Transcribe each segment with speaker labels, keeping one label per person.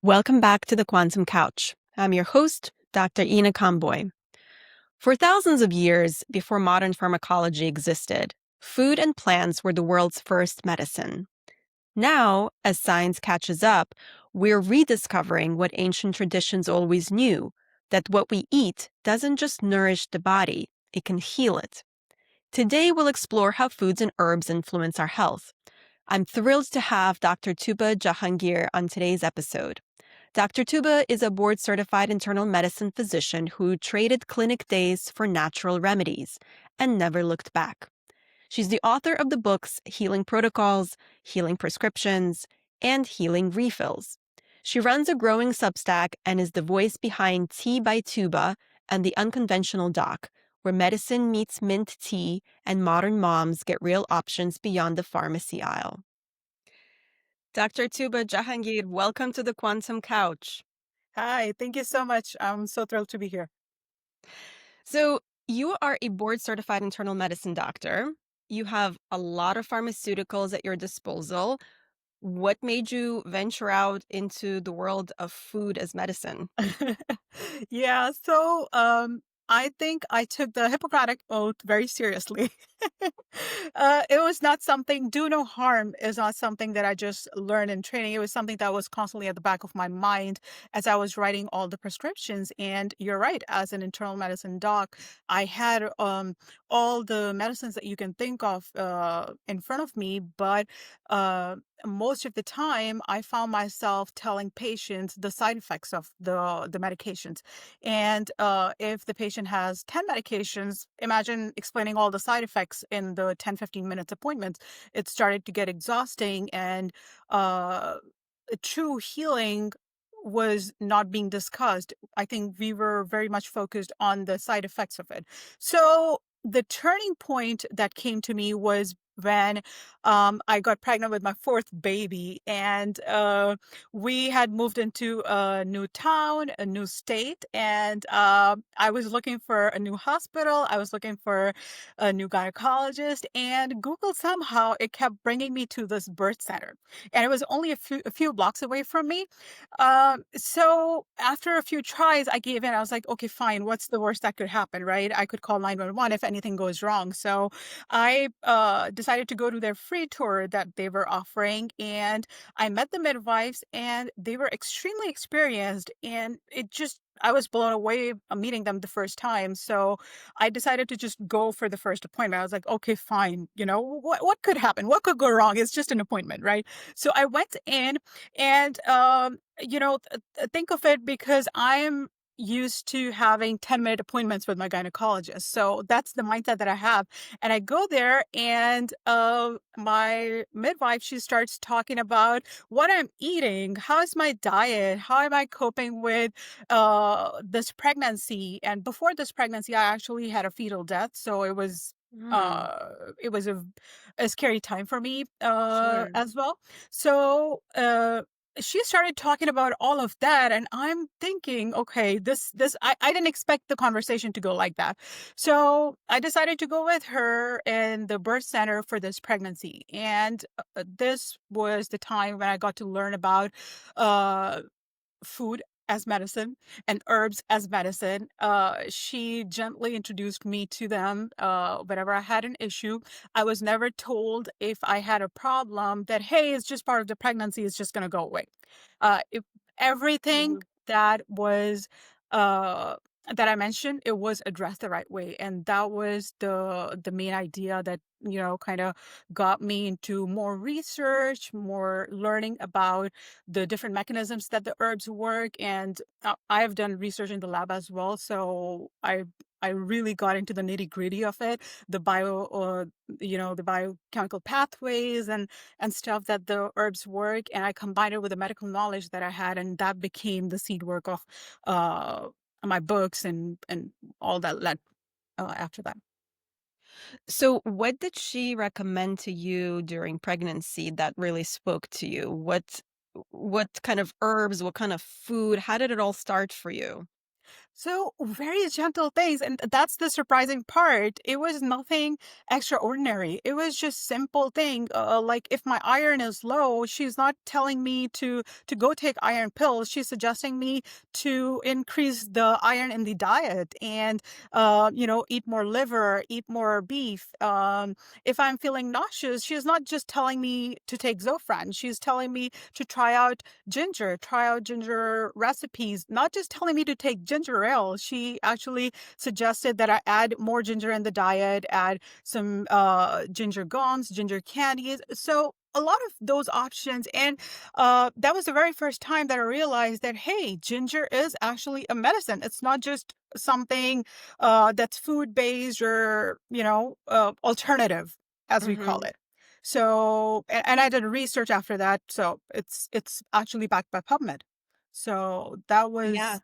Speaker 1: Welcome back to the Quantum Couch. I'm your host, Dr. Ina Conboy. For thousands of years before modern pharmacology existed, food and plants were the world's first medicine. Now, as science catches up, we're rediscovering what ancient traditions always knew, that what we eat doesn't just nourish the body, it can heal it. Today, we'll explore how foods and herbs influence our health. I'm thrilled to have Dr. Tooba Jahangir on today's episode. Dr. Tooba is a board-certified internal medicine physician who traded clinic days for natural remedies and never looked back. She's the author of the books Healing Protocols, Healing Prescriptions, and Healing Refills. She runs a growing Substack and is the voice behind Tea by Tooba and the Unconventional doc, where medicine meets mint tea and modern moms get real options beyond the pharmacy aisle. Dr. Tooba Jahangir, welcome to the Quantum Couch.
Speaker 2: Hi, thank you so much. I'm so thrilled to be here.
Speaker 1: So, you are a board certified internal medicine doctor. You have a lot of pharmaceuticals at your disposal. What made you venture out into the world of food as medicine?
Speaker 2: Yeah, I think I took the Hippocratic Oath very seriously. It was not something, do no harm is not something that I just learned in training. It was something that was constantly at the back of my mind as I was writing all the prescriptions. And you're right, as an internal medicine doc, I had all the medicines that you can think of in front of me, but uh, most of the time I found myself telling patients the side effects of the medications. And if the patient has 10 medications, imagine explaining all the side effects in the 10-15 minutes appointments. It started to get exhausting, and uh, true healing was not being discussed. I think we were very much focused on the side effects of it. So the turning point that came to me was when I got pregnant with my fourth baby, and we had moved into a new town, a new state, and I was looking for a new hospital. I was looking for a new gynecologist, and Google somehow it kept bringing me to this birth center, and it was only a few blocks away from me. So after a few tries, I gave in. I was like, okay, fine. What's the worst that could happen, right? I could call 911 if anything goes wrong. So I decided to go to their free tour that they were offering, and I met the midwives, and they were extremely experienced, and I was blown away meeting them the first time. So I decided to just go for the first appointment. I was like, okay, fine. What could happen? What could go wrong? It's just an appointment, right? So I went in, and think of it, because I'm used to having 10-minute appointments with my gynecologist. So that's the mindset that I have. And I go there, and my midwife, she starts talking about what I'm eating, how's my diet, how am I coping with this pregnancy. And before this pregnancy, I actually had a fetal death. So
Speaker 1: Mm,
Speaker 2: uh it was a scary time for me
Speaker 1: sure.
Speaker 2: as well. So she started talking about all of that, and I'm thinking, okay, I didn't expect the conversation to go like that. So I decided to go with her in the birth center for this pregnancy. And this was the time when I got to learn about uh food as medicine and herbs as medicine. She gently introduced me to them whenever I had an issue. I was never told if I had a problem that, hey, it's just part of the pregnancy, it's just going to go away. If everything
Speaker 1: Mhm.
Speaker 2: that was uh, that I mentioned, it was addressed the right way, and that was the main idea that kind of got me into more research, more learning about the different mechanisms that the herbs work. And I have done research in the lab as well, so I really got into the nitty gritty of it, the the biochemical pathways and stuff that the herbs work, and I combined it with the medical knowledge that I had, and that became the seed work of uh, my books and all that led after that.
Speaker 1: So, what did she recommend to you during pregnancy that really spoke to you? What kind of herbs, what kind of food? How did it all start for you?
Speaker 2: So, very gentle things, and that's the surprising part. It was nothing extraordinary. It was just simple thing. Like if my iron is low, she's not telling me to go take iron pills. She's suggesting me to increase the iron in the diet and eat more liver, eat more beef. If I'm feeling nauseous, she's not just telling me to take Zofran. She's telling me to try out ginger recipes, not just telling me to take ginger ale. She actually suggested that I add more ginger in the diet, add some ginger gums, ginger candies. So a lot of those options. And that was the very first time that I realized that, hey, ginger is actually a medicine. It's not just something that's food based or, alternative, as we call
Speaker 1: Hmm.
Speaker 2: it. So, and I did research after that, so it's actually backed by PubMed. So that
Speaker 1: Yeah.
Speaker 2: was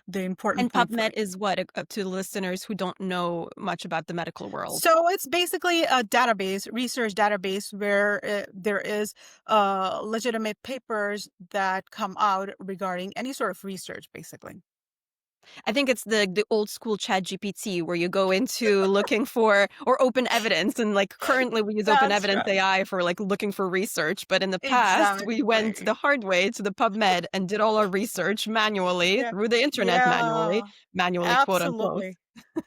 Speaker 2: the important
Speaker 1: And
Speaker 2: point for
Speaker 1: PubMed
Speaker 2: me.
Speaker 1: is what, to listeners who don't know much about the medical world?
Speaker 2: So it's basically a database, research database where there is legitimate papers that come out regarding any sort of research, basically.
Speaker 1: I think it's the old school Chat GPT where you go into looking for or open evidence. And like currently we use open
Speaker 2: That's
Speaker 1: evidence
Speaker 2: right.
Speaker 1: AI for like looking for research. But in the past, we went the
Speaker 2: Exactly.
Speaker 1: hard way to the PubMed and did all our research manually
Speaker 2: Yeah.
Speaker 1: through the internet
Speaker 2: Yeah.
Speaker 1: manually, quote unquote.
Speaker 2: Absolutely.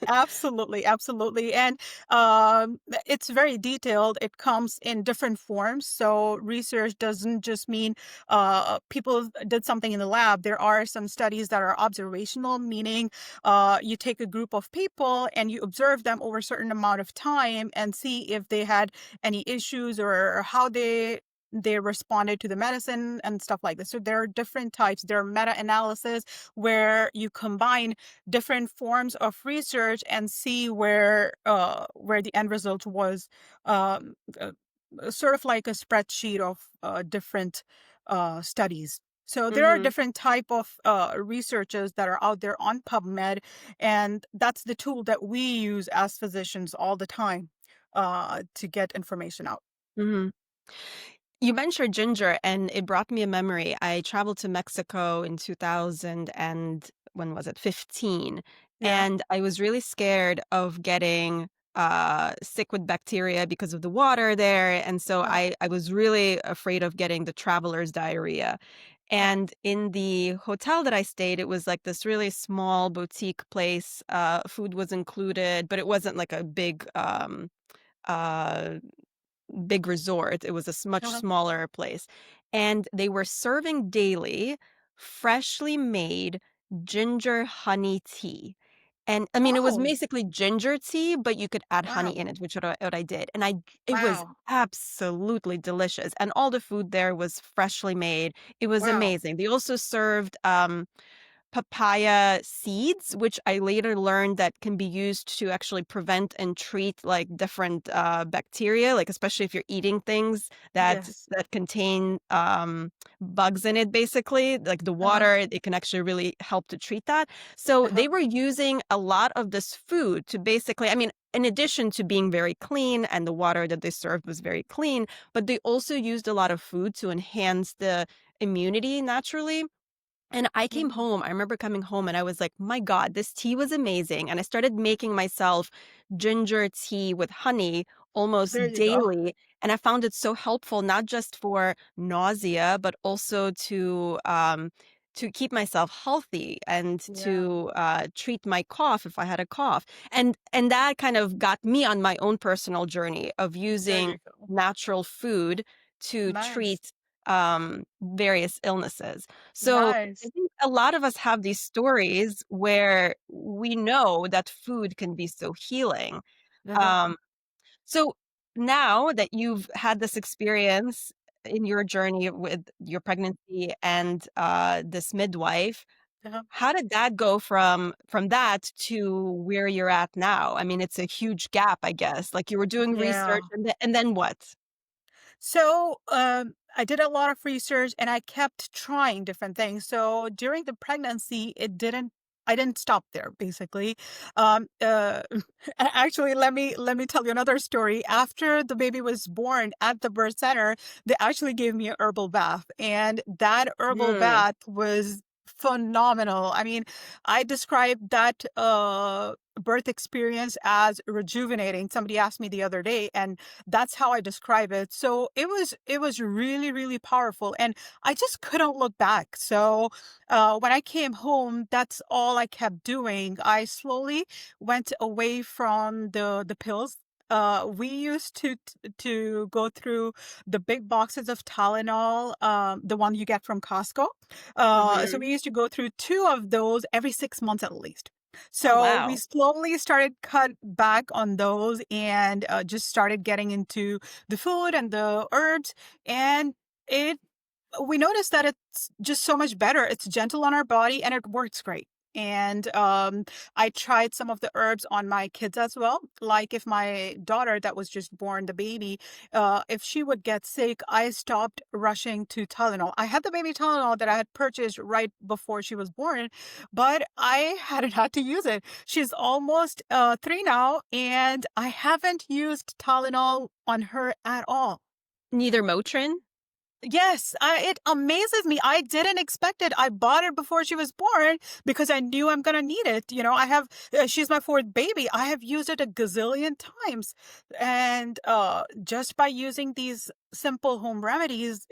Speaker 2: Absolutely, absolutely. And it's very detailed. It comes in different forms. So research doesn't just mean people did something in the lab. There are some studies that are observational, meaning you take a group of people and you observe them over a certain amount of time and see if they had any issues or how they responded to the medicine and stuff like this. So there are different types. There are meta-analysis where you combine different forms of research and see where the end result was, um, uh, sort of like a spreadsheet of different studies. So there are
Speaker 1: Hmm.
Speaker 2: different type of researches that are out there on PubMed, and that's the tool that we use as physicians all the time to get information out.
Speaker 1: Hmm. You mentioned ginger, and it brought me a memory. I traveled to Mexico in 2000 and when was it? 15.
Speaker 2: Yeah.
Speaker 1: And I was really scared of getting sick with bacteria because of the water there. And so
Speaker 2: Uh,
Speaker 1: I was really afraid of getting the traveler's diarrhea.
Speaker 2: uh,
Speaker 1: And in the hotel that I stayed, it was like this really small boutique place. Food was included, but it wasn't like a uh big resort. It was a much
Speaker 2: uh,
Speaker 1: smaller place. And they were serving daily freshly made ginger honey tea. And I mean, it was
Speaker 2: oh,
Speaker 1: basically ginger tea, but you could add honey
Speaker 2: wow.
Speaker 1: in it, which what I did. And it was
Speaker 2: Wow.
Speaker 1: absolutely delicious. And all the food there was freshly made. It was
Speaker 2: Wow.
Speaker 1: amazing. They also served papaya seeds, which I later learned that can be used to actually prevent and treat like different bacteria, like especially if you're eating things
Speaker 2: Yes.
Speaker 1: that contain bugs in it, basically, like the
Speaker 2: Uh-huh.
Speaker 1: water, it can actually really help to treat that. So
Speaker 2: Uh-huh.
Speaker 1: they were using a lot of this food to basically, I mean, in addition to being very clean and the water that they served was very clean, but they also used a lot of food to enhance the immunity naturally. And I came
Speaker 2: Mhm.
Speaker 1: home. I remember coming home and I was like, my God, this tea was amazing. And I started making myself ginger tea with honey
Speaker 2: There
Speaker 1: almost
Speaker 2: you go.
Speaker 1: daily. And I found it so helpful, not just for nausea, but also to keep myself healthy and
Speaker 2: Yeah.
Speaker 1: to treat my cough if I had a cough. And that kind of got me on my own personal journey of
Speaker 2: There
Speaker 1: using
Speaker 2: you go.
Speaker 1: natural food to
Speaker 2: Nice.
Speaker 1: treat various illnesses. So I
Speaker 2: Nice.
Speaker 1: think a lot of us have these stories where we know that food can be so healing.
Speaker 2: Uh-huh.
Speaker 1: Um, so now that you've had this experience in your journey with your pregnancy and this midwife,
Speaker 2: Uh-huh.
Speaker 1: how did that go from that to where you're at now? I mean, it's a huge gap, I guess. Like you were doing
Speaker 2: Yeah.
Speaker 1: research and then what?
Speaker 2: So, I did a lot of research and I kept trying different things. So during the pregnancy, I didn't stop there basically. Actually, let me tell you another story. After the baby was born at the birth center, they actually gave me a herbal bath, and that herbal
Speaker 1: Mm,
Speaker 2: bath was phenomenal. I mean, I describe that birth experience as rejuvenating. Somebody asked me the other day, and that's how I describe it. So it was really, really powerful, and I just couldn't look back. So when I came home, that's all I kept doing. I slowly went away from the pills. We used to go through the big boxes of Tylenol, the one you get from Costco. So we
Speaker 1: Mhm.
Speaker 2: used to go through 2 of those every 6 months at least.
Speaker 1: Oh,
Speaker 2: So we
Speaker 1: wow.
Speaker 2: slowly started cut back on those and, just started getting into the food and the herbs, and it we noticed that it's just so much better. It's gentle on our body and it works great. And I tried some of the herbs on my kids as well. Like if my daughter that was just born, the baby, if she would get sick, I stopped rushing to Tylenol. I had the baby Tylenol that I had purchased right before she was born, but I hadn't had to use it. She's almost 3 now, and I haven't used Tylenol on her at all.
Speaker 1: Neither Motrin?
Speaker 2: Yes, it amazes me. I didn't expect it. I bought it before she was born because I knew I'm gonna need it. She's my 4th baby. I have used it a gazillion times, and just by using these simple home remedies,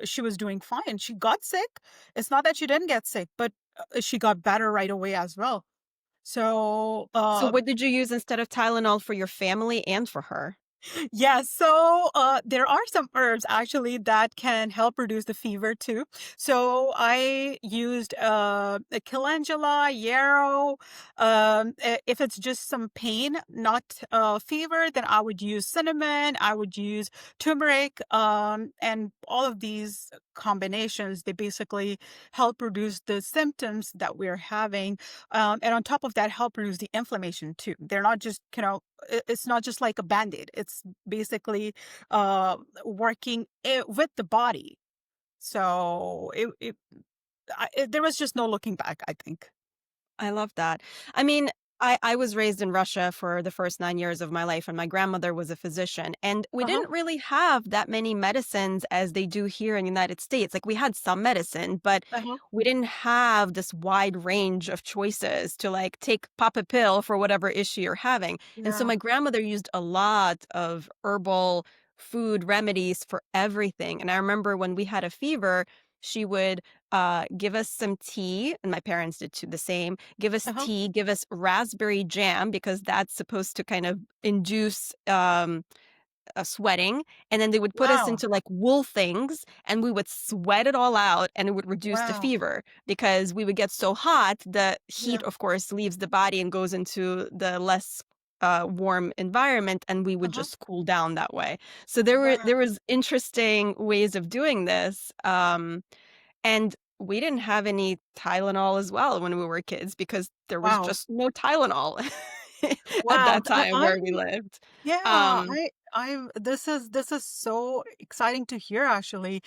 Speaker 2: she was doing fine. She got sick. It's not that she didn't get sick, but she got better right away as well. So,
Speaker 1: So what did you use instead of Tylenol for your family and for her?
Speaker 2: yeah, so there are some herbs actually that can help reduce the fever too. So I used a calendula, yarrow. If it's just some pain, not fever, then I would use cinnamon. I would use turmeric, and all of these combinations. They basically help reduce the symptoms that we're having, and on top of that, help reduce the inflammation too. They're not just it's not just like a band-aid. It's basically working with the body. So there was just no looking back, I think.
Speaker 1: I love that. I mean, I was raised in Russia for the first 9 years of my life, and my grandmother was a physician, and we
Speaker 2: Uh-huh.
Speaker 1: didn't really have that many medicines as they do here in the United States. Like, we had some medicine, but
Speaker 2: Uh-huh.
Speaker 1: we didn't have this wide range of choices to, like, pop a pill for whatever issue you're having, and so
Speaker 2: Yeah.
Speaker 1: my grandmother used a lot of herbal food remedies for everything, and I remember when we had a fever, she would, give us some tea, and my parents did too the same, give us
Speaker 2: Uh-huh.
Speaker 1: tea, give us raspberry jam because that's supposed to kind of induce, a sweating, and then they would put us
Speaker 2: Wow.
Speaker 1: into, like, wool things, and we would sweat it all out, and it would reduce the
Speaker 2: Wow.
Speaker 1: fever because we would get so hot, the heat,
Speaker 2: Yeah.
Speaker 1: of course, leaves the body and goes into the less, warm environment, and we would
Speaker 2: Uh-huh.
Speaker 1: just cool down that way. So there
Speaker 2: Wow.
Speaker 1: was interesting ways of doing this, and we didn't have any Tylenol as well when we were kids because there was
Speaker 2: Wow.
Speaker 1: just no Tylenol at
Speaker 2: Wow.
Speaker 1: that time where we lived.
Speaker 2: Yeah,
Speaker 1: Um,
Speaker 2: this is so exciting to hear actually.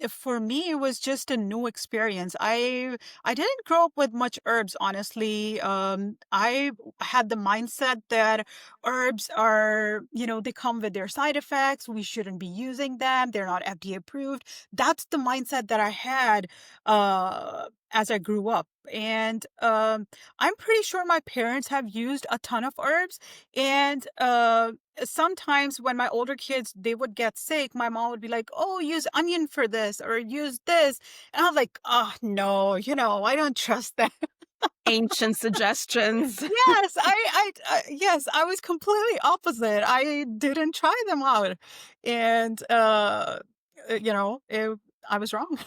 Speaker 2: For me it was just a new experience. I didn't grow up with much herbs, honestly. I had the mindset that herbs are, they come with their side effects. We shouldn't be using them. They're not FDA approved. That's the mindset that I had as I grew up. And I'm pretty sure my parents have used a ton of herbs, and sometimes when my older kids they would get sick, my mom would be like, "Oh, use onion for this or use this," and I was like, "Oh no, I don't trust that."
Speaker 1: Ancient suggestions.
Speaker 2: Yes, yes, I was completely opposite. I didn't try them out, and I was wrong.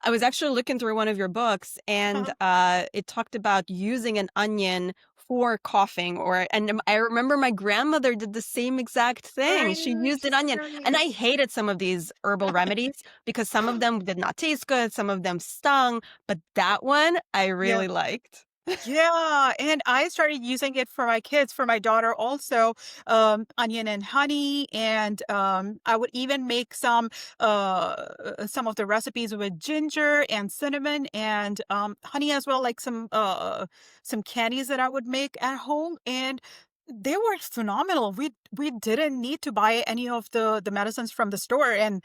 Speaker 1: I was actually looking through one of your books, and it talked about using an onion for coughing, I remember my grandmother did the same exact thing.
Speaker 2: Right,
Speaker 1: She used an onion, and
Speaker 2: right.
Speaker 1: I hated some of these herbal remedies because some of them did not taste good, some of them stung, but that one I
Speaker 2: Yeah.
Speaker 1: really liked.
Speaker 2: Yeah, and I started using it for my kids, for my daughter also, onion and honey, and I would even make some of the recipes with ginger and cinnamon and honey as well, like some candies that I would make at home, and They were phenomenal. We didn't need to buy any of the medicines from the store, and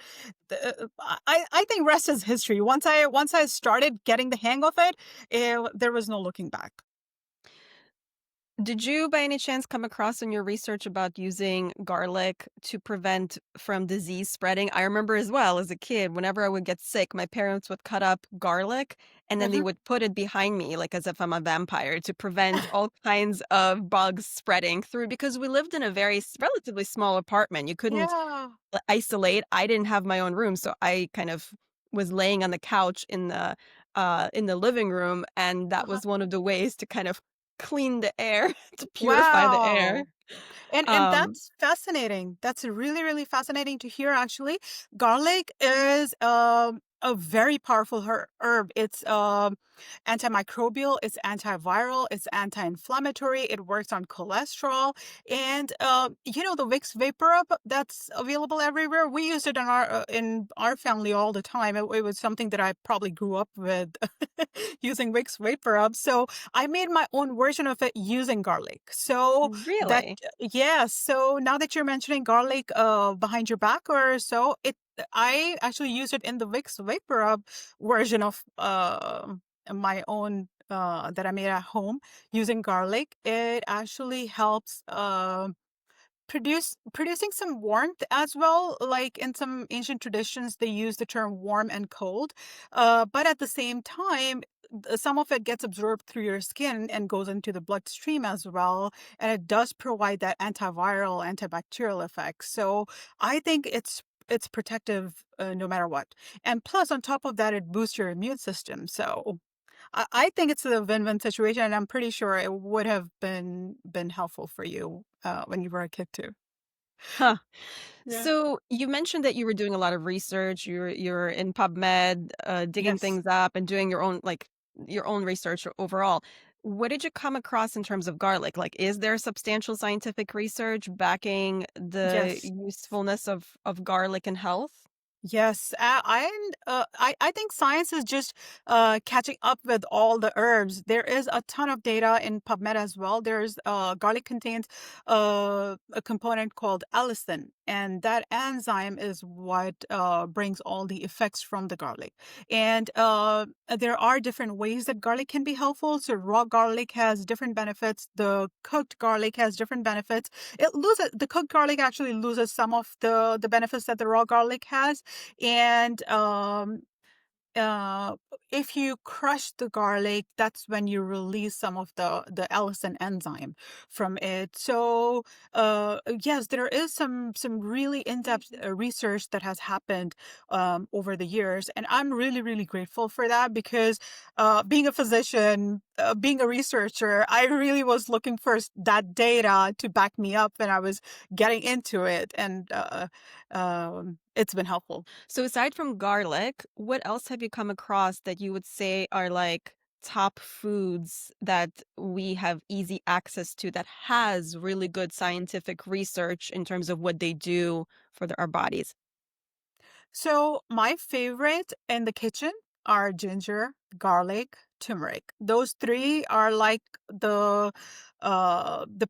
Speaker 2: I think rest is history. Once I started getting the hang of it, there was no looking back.
Speaker 1: Did you, by any chance, come across in your research about using garlic to prevent from disease spreading? I remember as well as a kid, whenever I would get sick, my parents would cut up garlic and then they
Speaker 2: Mhm.
Speaker 1: would put it behind me, like as if I'm a vampire, to prevent all kinds of bugs spreading through. Because we lived in a very relatively small apartment. You couldn't
Speaker 2: Yeah.
Speaker 1: isolate. I didn't have my own room, so I kind of was laying on the couch in the living room, and that
Speaker 2: Uh-huh.
Speaker 1: was one of the ways to kind of clean the air, to purify the air.
Speaker 2: Wow. And
Speaker 1: Um,
Speaker 2: that's fascinating. That's really, really fascinating to hear actually. Garlic is a very powerful herb. It's antimicrobial, it's antiviral, it's anti-inflammatory, it works on cholesterol. And the Vicks Vapor Rub that's available everywhere. We used it in our family all the time. It was something that I probably grew up with using Vicks Vapor Rub. So I made my own version of it using garlic. So that
Speaker 1: really?
Speaker 2: yeah, so now that you're mentioning garlic, behind your back or so, I actually use it in the Vicks Vapor Rub version of, my own, that I made at home using garlic. It actually helps, producing some warmth as well. Like in some ancient traditions, they use the term warm and cold, but at the same time, some of it gets absorbed through your skin and goes into the bloodstream as well, and it does provide that antiviral, antibacterial effect. So I think it's protective, no matter what. And plus, on top of that, it boosts your immune system. So I think it's a win-win situation, and I'm pretty sure it would have been helpful for you, when you were a kid too.
Speaker 1: Huh.
Speaker 2: Yeah.
Speaker 1: So you mentioned that you were doing a lot of research. You're in PubMed, digging
Speaker 2: Yes.
Speaker 1: things up and doing your own research overall. What did you come across in terms of garlic? Like, is there substantial scientific research backing the
Speaker 2: Yes.
Speaker 1: usefulness of garlic in health?
Speaker 2: Yes, I think science is just catching up with all the herbs. There is a ton of data in PubMed as well. There's garlic contains a component called allicin, and that enzyme is what brings all the effects from the garlic. And there are different ways that garlic can be helpful. So raw garlic has different benefits. The cooked garlic has different benefits. The cooked garlic actually loses some of the benefits that the raw garlic has, and uh, if you crush the garlic, that's when you release some of the allicin enzyme from it. So, yes, there is some really in-depth research that has happened over the years, and I'm really really grateful for that because being a physician, being a researcher, I really was looking for that data to back me up when I was getting into it, and it's been helpful.
Speaker 1: So aside from garlic, what else have you come across that you would say are like top foods that we have easy access to that has really good scientific research in terms of what they do for our bodies?
Speaker 2: So my favorite in the kitchen are ginger, garlic, turmeric. Those three are like the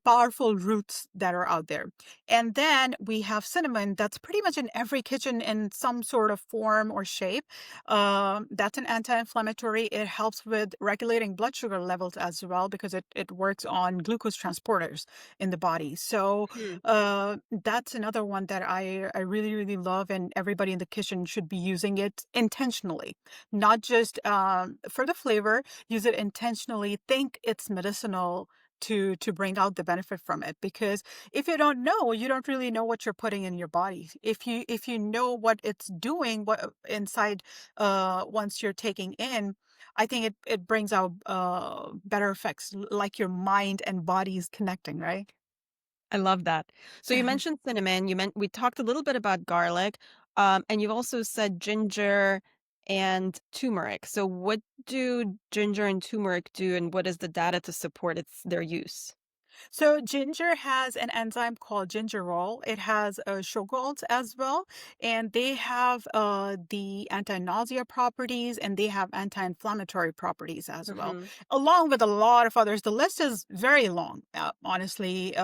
Speaker 2: powerful roots that are out there. And then we have cinnamon that's pretty much in every kitchen in some sort of form or shape. That's an anti-inflammatory. It helps with regulating blood sugar levels as well because it works on glucose transporters in the body. So that's another one that I really, really love, and everybody in the kitchen should be using it intentionally, not just for the flavor. Use it intentionally. Think it's medicinal to bring out the benefit from it. Because if you don't know, you don't really know what you're putting in your body. If you know what it's doing, what inside, once you're taking in. I think it brings out better effects, like your mind and body's connecting, right?
Speaker 1: I love that. So you mentioned cinnamon, we talked a little bit about garlic, and you've also said ginger and turmeric. So what do ginger and turmeric do, and what is the data to support their use?
Speaker 2: So ginger has an enzyme called gingerol. It has sugars as well, and they have the anti-nausea properties and they have anti-inflammatory properties as well,
Speaker 1: Mhm.
Speaker 2: along with a lot of others. The list is very long, honestly.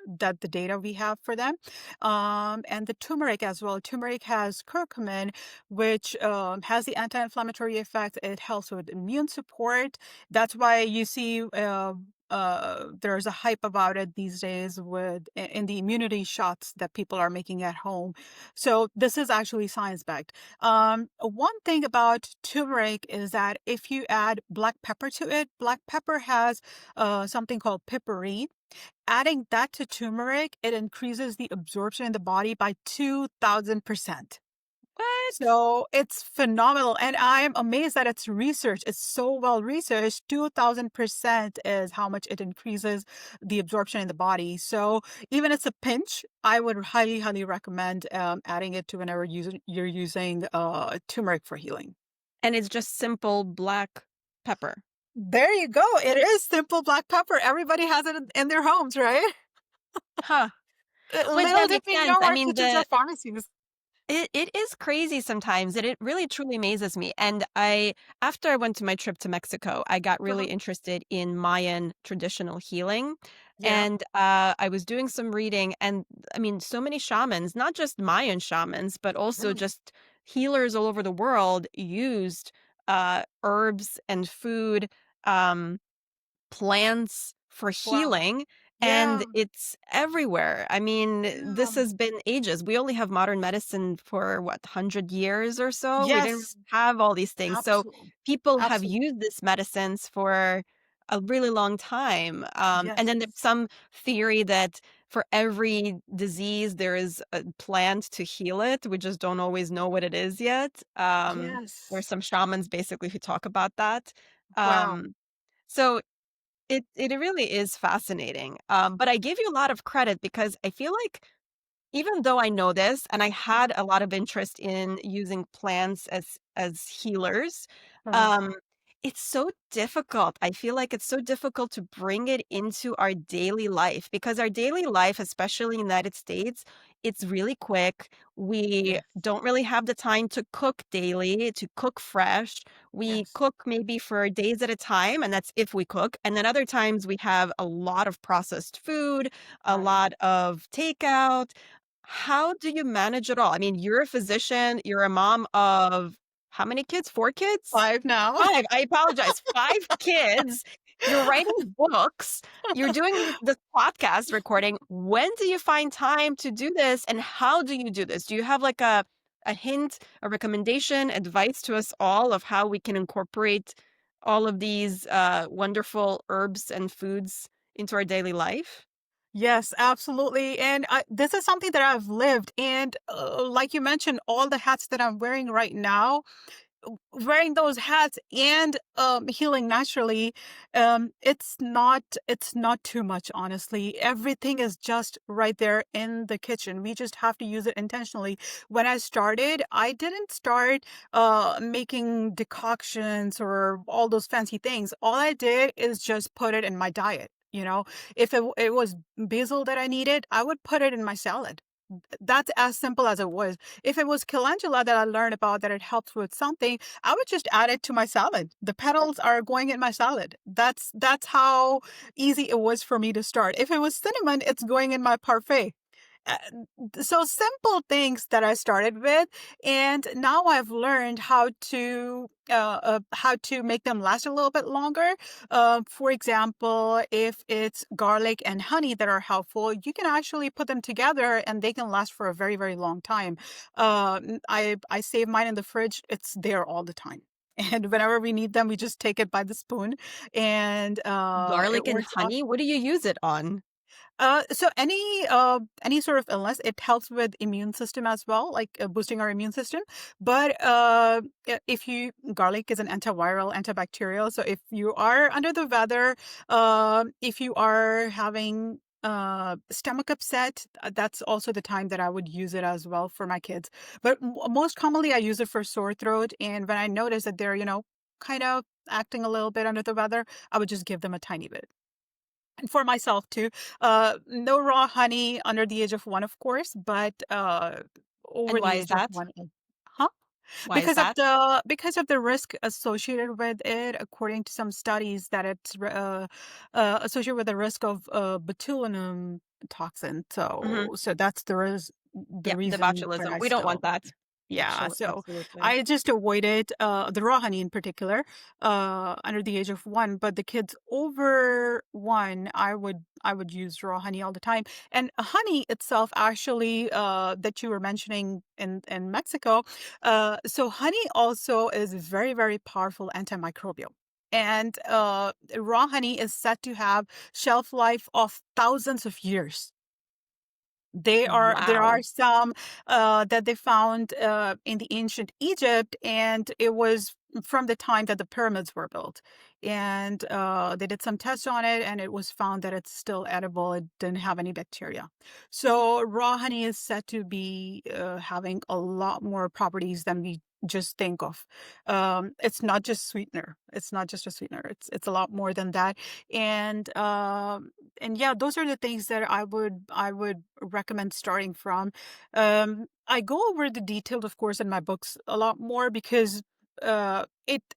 Speaker 2: That the data we have for them, and the turmeric as well. Turmeric has curcumin, which has the anti-inflammatory effect. It helps with immune support. That's why you see there's a hype about it these days with in the immunity shots that people are making at home. So this is actually science backed. One thing about turmeric is that if you add black pepper to it, black pepper has something called piperine. Adding that to turmeric, it increases the absorption in the body by 2000%.
Speaker 1: What?
Speaker 2: So it's phenomenal. And I'm amazed that it's researched. It's so well researched. 2000% is how much it increases the absorption in the body. So even it's a pinch, I would highly, highly recommend adding it to whenever you're using turmeric for healing.
Speaker 1: And it's just simple black pepper.
Speaker 2: There you go. It is simple black pepper. Everybody has it in their homes, right?
Speaker 1: Huh. Which
Speaker 2: Little
Speaker 1: that
Speaker 2: did
Speaker 1: makes
Speaker 2: we
Speaker 1: sense.
Speaker 2: know
Speaker 1: I
Speaker 2: our
Speaker 1: mean,
Speaker 2: kitchens are pharmacies.
Speaker 1: it is crazy sometimes, and it really truly amazes me. And after I went to my trip to Mexico, I got really
Speaker 2: Uh-huh.
Speaker 1: interested in Mayan traditional healing,
Speaker 2: Yeah.
Speaker 1: and I was doing some reading, and I mean, so many shamans, not just Mayan shamans, but also
Speaker 2: Really?
Speaker 1: just healers all over the world used herbs and food. Um, Plants for
Speaker 2: Wow.
Speaker 1: healing, and
Speaker 2: Yeah.
Speaker 1: it's everywhere. I mean,
Speaker 2: Yeah.
Speaker 1: this has been ages. We only have modern medicine for what, 100 years or so? We didn't
Speaker 2: Yes.
Speaker 1: really have all these things. So
Speaker 2: Absolutely.
Speaker 1: people have
Speaker 2: Absolutely.
Speaker 1: used these medicines for a really long time. And
Speaker 2: Yes.
Speaker 1: then there's some theory that for every disease, there is a plant to heal it. We just don't always know what it is yet. There's
Speaker 2: Yes.
Speaker 1: some shamans basically who talk about that.
Speaker 2: Wow.
Speaker 1: Um, so it really is fascinating, but I give you a lot of credit because I feel like even though I know this, and I had
Speaker 2: Mhm.
Speaker 1: a lot of interest in using plants as healers,
Speaker 2: Uh-huh.
Speaker 1: um, it's so difficult. I feel like it's so difficult to bring it into our daily life because our daily life, especially in the United States, it's really quick. We
Speaker 2: Yes.
Speaker 1: don't really have the time to cook daily, to cook fresh. We
Speaker 2: Yes.
Speaker 1: cook maybe for days at a time, and that's if we cook. And then other times we have a lot of processed food, a
Speaker 2: Right.
Speaker 1: lot of takeout. How do you manage it all? I mean, you're a physician, you're a mom of how many kids? 4 kids?
Speaker 2: 5 now.
Speaker 1: 5, I apologize, 5 kids. You're writing books, you're doing this podcast recording. When do you find time to do this, and how do you do this? Do you have, like, a hint, a recommendation, advice to us all of how we can incorporate all of these, wonderful herbs and foods into our daily life?
Speaker 2: Yes, absolutely. And this is something that I've lived. And like you mentioned, all the hats that I'm wearing right now, wearing those hats and healing naturally, it's not too much, honestly. Everything is just right there in the kitchen. We just have to use it intentionally. When I started, I didn't start making decoctions or all those fancy things. All I did is just put it in my diet. If it was basil that I needed, I would put it in my salad. That's as simple as it was. If it was calendula that I learned about that it helps with something, I would just add it to my salad. The petals are going in my salad. That's how easy it was for me to start. If it was cinnamon, it's going in my parfait. Uh, so simple things that I started with, and now I've learned how to make them last a little bit longer. For example, if it's garlic and honey that are helpful, you can actually put them together, and they can last for a very, very long time. I save mine in the fridge; it's there all the time. And whenever we need them, we just take it by the spoon, and it
Speaker 1: Garlic and
Speaker 2: works
Speaker 1: honey? What do you use it on?
Speaker 2: so any sort of illness, it helps with immune system as well, like boosting our immune system. But if you garlic is an antiviral, antibacterial. So if you are under the weather, if you are having stomach upset, that's also the time that I would use it as well for my kids. But most commonly, I use it for sore throat, and when I notice that they're kind of acting a little bit under the weather, I would just give them a tiny bit. and for myself too. No raw honey under the age of 1, of course, but, over
Speaker 1: And
Speaker 2: the
Speaker 1: why is
Speaker 2: age of
Speaker 1: that?
Speaker 2: 1. Huh?
Speaker 1: Why is that?
Speaker 2: Because of the risk associated with it, according to some studies, that it's associated with the risk of, botulinum toxin.
Speaker 1: Mhm.
Speaker 2: So that's the
Speaker 1: Yeah, the
Speaker 2: reason why
Speaker 1: botulism.
Speaker 2: I
Speaker 1: We don't want
Speaker 2: still.
Speaker 1: that.
Speaker 2: Yeah, so
Speaker 1: Absolutely.
Speaker 2: I just avoided, the raw honey in particular, under the age of 1, but the kids over 1, I would use raw honey all the time. And honey itself actually, that you were mentioning in Mexico, so honey also is very, very powerful antimicrobial. And, raw honey is said to have shelf life of thousands of years. There
Speaker 1: Wow.
Speaker 2: are some, that they found, in the ancient Egypt, and it was from the time that the pyramids were built. And, they did some tests on it, and it was found that it's still edible. It didn't have any bacteria. So raw honey is said to be, having a lot more properties than we just think of. It's not just sweetener. It's not just a sweetener. It's a lot more than that. And, yeah, those are the things that I would recommend starting from. I go over the detailed, of course, in my books a lot more because,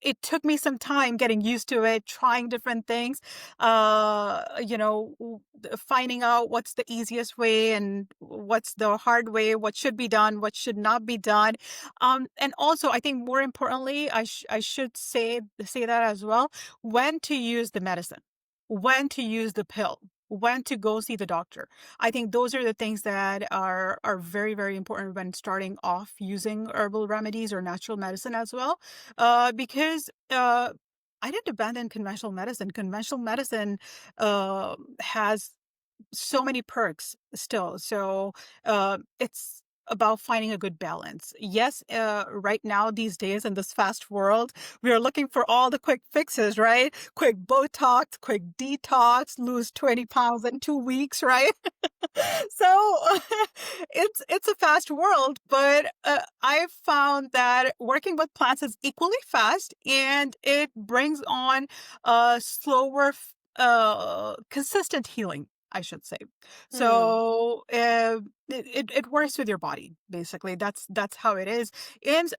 Speaker 2: it took me some time getting used to it, trying different things, finding out what's the easiest way and what's the hard way, what should be done, what should not be done. And also, I think more importantly, I should say that as well, when to use the medicine, when to use the pill, when to go see the doctor. I think those are the things that are very, very important when starting off using herbal remedies or natural medicine as well. Because I didn't abandon conventional medicine. Conventional medicine has so many perks still. So, it's about finding a good balance. Yes, right now, these days in this fast world, we are looking for all the quick fixes, right? Quick Botox, quick detox, lose 20 pounds in 2 weeks, right? So it's a fast world, but I've found that working with plants is equally fast, and it brings on slower, consistent healing, I should say.
Speaker 1: Hmm.
Speaker 2: So it works with your body, basically. That's how it is. And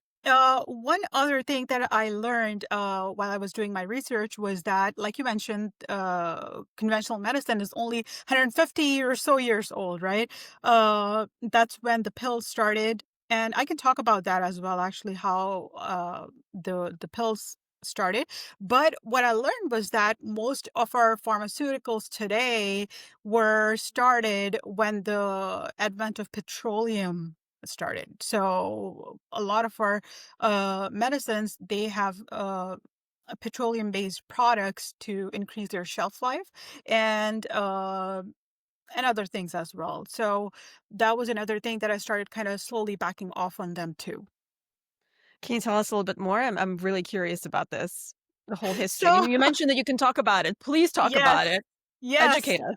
Speaker 2: one other thing that I learned while I was doing my research was that, like you mentioned, conventional medicine is only 150 or so years old, right? That's when the pills started. And I can talk about that as well, actually, how the pills started. But what I learned was that most of our pharmaceuticals today were started when the advent of petroleum started. So a lot of our medicines, they have petroleum based products to increase their shelf life, and other things as well. So that was another thing that I started kind of slowly backing off on them too.
Speaker 1: Can you tell us a little bit more? I'm really curious about this, the whole history.
Speaker 2: So
Speaker 1: You mentioned that you can talk about it. Please talk
Speaker 2: yes,
Speaker 1: about it.
Speaker 2: yes.
Speaker 1: Educate us.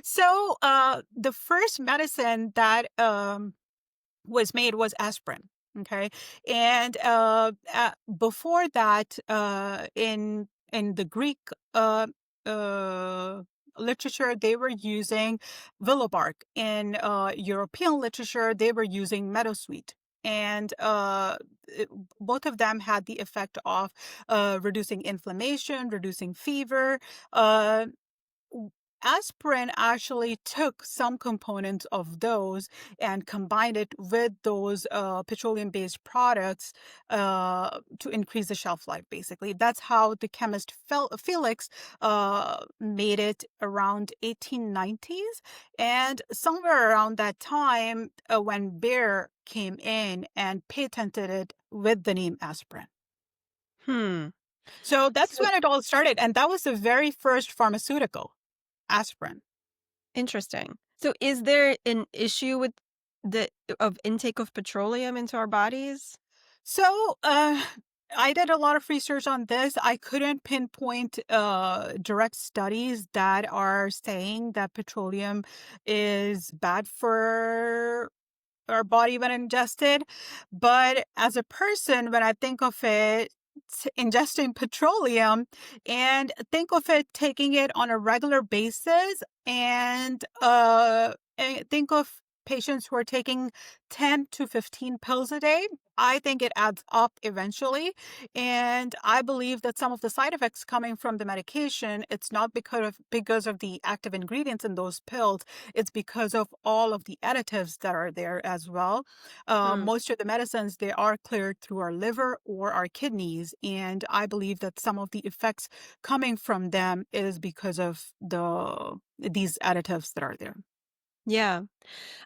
Speaker 2: So the first medicine that was made was aspirin. Okay, and before that, in the Greek uh, literature, they were using willow bark. In European literature, they were using meadowsweet. And it- both of them had the effect of reducing inflammation, reducing fever. Uh, w- Aspirin actually took some components of those and combined it with those petroleum based products to increase the shelf life, basically. That's how the chemist Felix made it around 1890s. And somewhere around that time, when Bayer came in and patented it with the name aspirin.
Speaker 1: Hmm.
Speaker 2: So that's
Speaker 1: So
Speaker 2: when it all started. And that was the very first pharmaceutical, aspirin.
Speaker 1: interesting. So is there an issue with the of intake of petroleum into our bodies?
Speaker 2: So, I did a lot of research on this. I couldn't pinpoint direct studies that are saying that petroleum is bad for our body when ingested. But as a person, when I think of it, ingesting petroleum, and think of it taking it on a regular basis, and think of patients who are taking 10 to 15 pills a day. I think it adds up eventually. And I believe that some of the side effects coming from the medication, it's not because of the active ingredients in those pills. It's because of all of the additives that are there as well.
Speaker 1: Hmm.
Speaker 2: Most of the medicines, they are cleared through our liver or our kidneys. And I believe that some of the effects coming from them is because of these additives that are there.
Speaker 1: Yeah.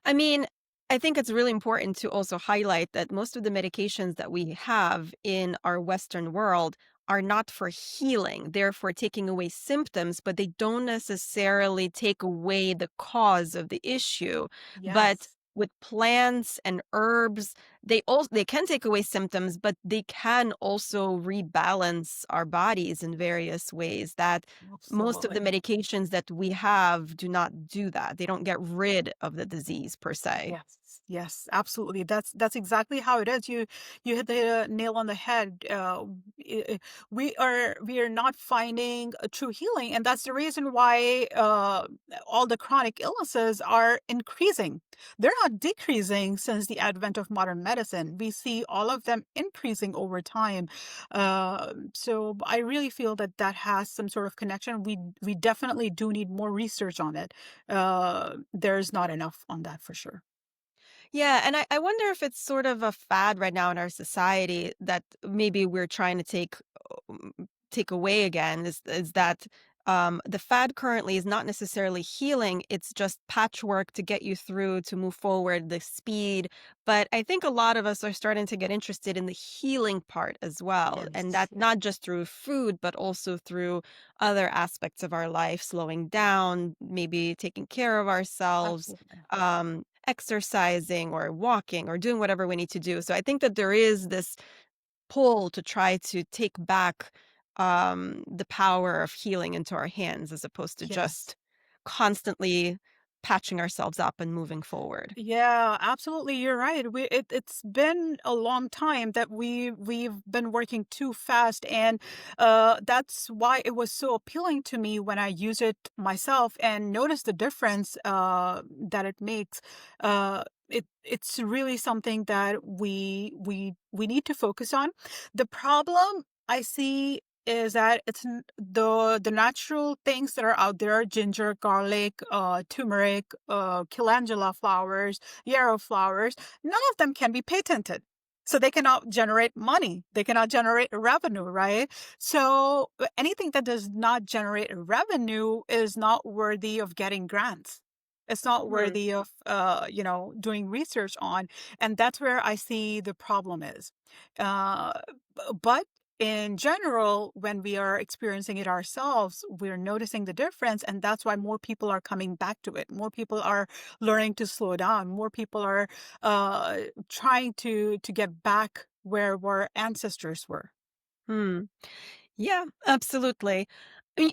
Speaker 1: I mean, I think it's really important to also highlight that most of the medications that we have in our Western world are not for healing. They're for taking away symptoms, but they don't necessarily take away the cause of the issue. But
Speaker 2: Yes,
Speaker 1: with plants and herbs, they can take away symptoms, but they can also rebalance our bodies in various ways that most of the
Speaker 2: absolutely.
Speaker 1: medications that we have do not do that. They don't get rid of the disease per se.
Speaker 2: Yes, yes, absolutely. That's exactly how it is. You hit the nail on the head. We are not finding a true healing, and that's the reason why all the chronic illnesses are increasing. They're not decreasing since the advent of modern medicine. We see all of them increasing over time. So I really feel that that has some sort of connection. We definitely do need more research on it. There's not enough on that for sure.
Speaker 1: Yeah, and I wonder if it's sort of a fad right now in our society that maybe we're trying to um, take away again is that the fad currently is not necessarily healing, it's just patchwork to get you through to move forward, the speed. But I think a lot of us are starting to get interested in the healing part as well. And
Speaker 2: Yes,
Speaker 1: that not just through food, but also through other aspects of our life, slowing down, maybe taking care of ourselves,
Speaker 2: absolutely.
Speaker 1: exercising or walking or doing whatever we need to do. So I think that there is this pull to try to take back the power of healing into our hands as opposed to
Speaker 2: Yes.
Speaker 1: just constantly patching ourselves up and moving forward.
Speaker 2: Yeah, absolutely. You're right. It's been a long time that we've been working too fast, and that's why it was so appealing to me when I use it myself and notice the difference that it makes. It's really something that we need to focus on. The problem I see is that the natural things that are out there: ginger, garlic, turmeric, calendula flowers, yarrow flowers. None of them can be patented, so they cannot generate money, they cannot generate revenue, right? So anything that does not generate revenue is not worthy of getting grants. It's not
Speaker 1: Hmm.
Speaker 2: worthy of doing research on. And that's where I see the problem is. uh, but in general, when we are experiencing it ourselves, we're noticing the difference, and that's why more people are coming back to it. More people are learning to slow down. More people are uh, trying to get back where our ancestors were.
Speaker 1: Hmm. Yeah, absolutely.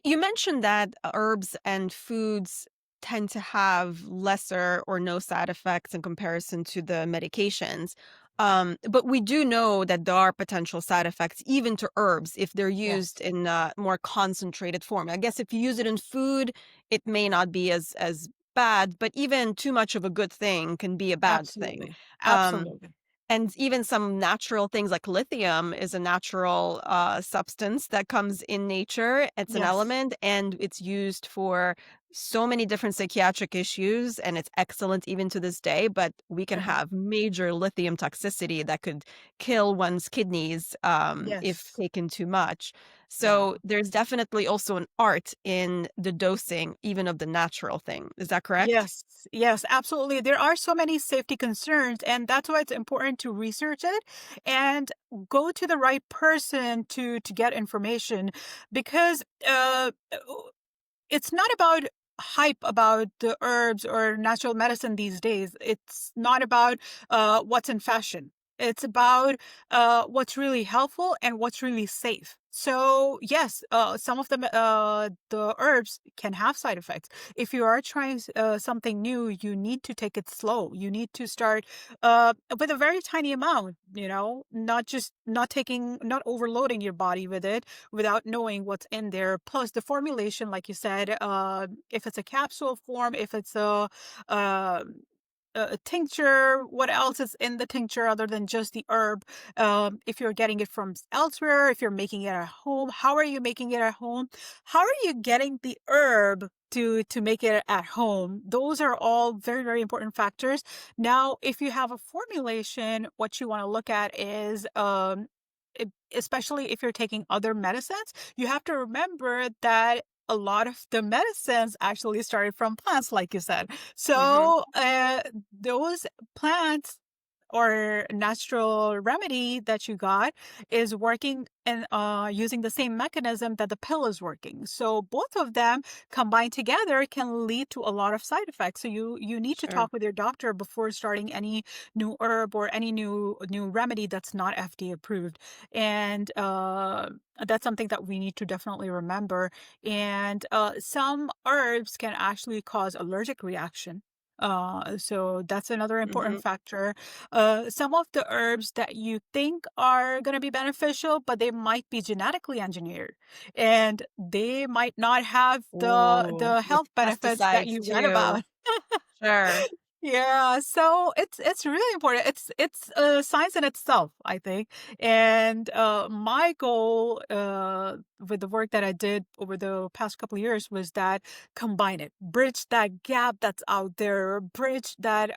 Speaker 1: You mentioned that herbs and foods tend to have lesser or no side effects in comparison to the medications. But we do know that there are potential side effects even to herbs if they're used
Speaker 2: Yes,
Speaker 1: in a more concentrated form. I guess if you use it in food, it may not be as bad, but even too much of a good thing can be a bad thing.
Speaker 2: absolutely,
Speaker 1: Um,
Speaker 2: absolutely.
Speaker 1: and even some natural things like lithium is a natural substance that comes in nature. It's an
Speaker 2: Yes,
Speaker 1: element and it's used for so many different psychiatric issues. And it's excellent even to this day. But we can
Speaker 2: uh-huh.
Speaker 1: have major lithium toxicity that could kill one's kidneys if
Speaker 2: Yes,
Speaker 1: taken too much.
Speaker 2: yeah.
Speaker 1: So there's definitely also an art in the dosing, even of the natural thing. Is that correct?
Speaker 2: Yes, yes, absolutely. There are so many safety concerns, and that's why it's important to research it and go to the right person to get information, because it's not about hype about the herbs or natural medicine these days. It's not about what's in fashion. It's about what's really helpful and what's really safe. So yes, some of the herbs can have side effects. If you are trying something new, you need to take it slow. You need to start with a very tiny amount. Not overloading your body with it without knowing what's in there. Plus the formulation, like you said, if it's a capsule form, if it's uh, a tincture, what else is in the tincture other than just the herb? If you're getting it from elsewhere, if you're making it at home, how are you making it at home? How are you getting the herb to make it at home? Those are all very, very important factors. Now, if you have a formulation, what you want to look at is especially if you're taking other medicines, you have to remember that a lot of the medicines actually started from plants, like you said.
Speaker 1: Hmm.
Speaker 2: So those plants or natural remedy that you got is working and using the same mechanism that the pill is working. So both of them combined together can lead to a lot of side effects. So you need to
Speaker 1: Sure.
Speaker 2: talk with your doctor before starting any new herb or any new remedy that's not FDA approved. And that's something that we need to definitely remember. And some herbs can actually cause allergic reaction. So that's another important
Speaker 1: Hmm.
Speaker 2: factor. Some of the herbs that you think are going to be beneficial, but they might be genetically engineered, and they might not have the
Speaker 1: Ooh,
Speaker 2: the
Speaker 1: with
Speaker 2: health benefits that
Speaker 1: pesticides
Speaker 2: you read
Speaker 1: too.
Speaker 2: about.
Speaker 1: Sure.
Speaker 2: Yeah, so it's really important. It's a science in itself, I think. And my goal with the work that I did over the past couple of years was that combine it, bridge that gap that's out there, bridge that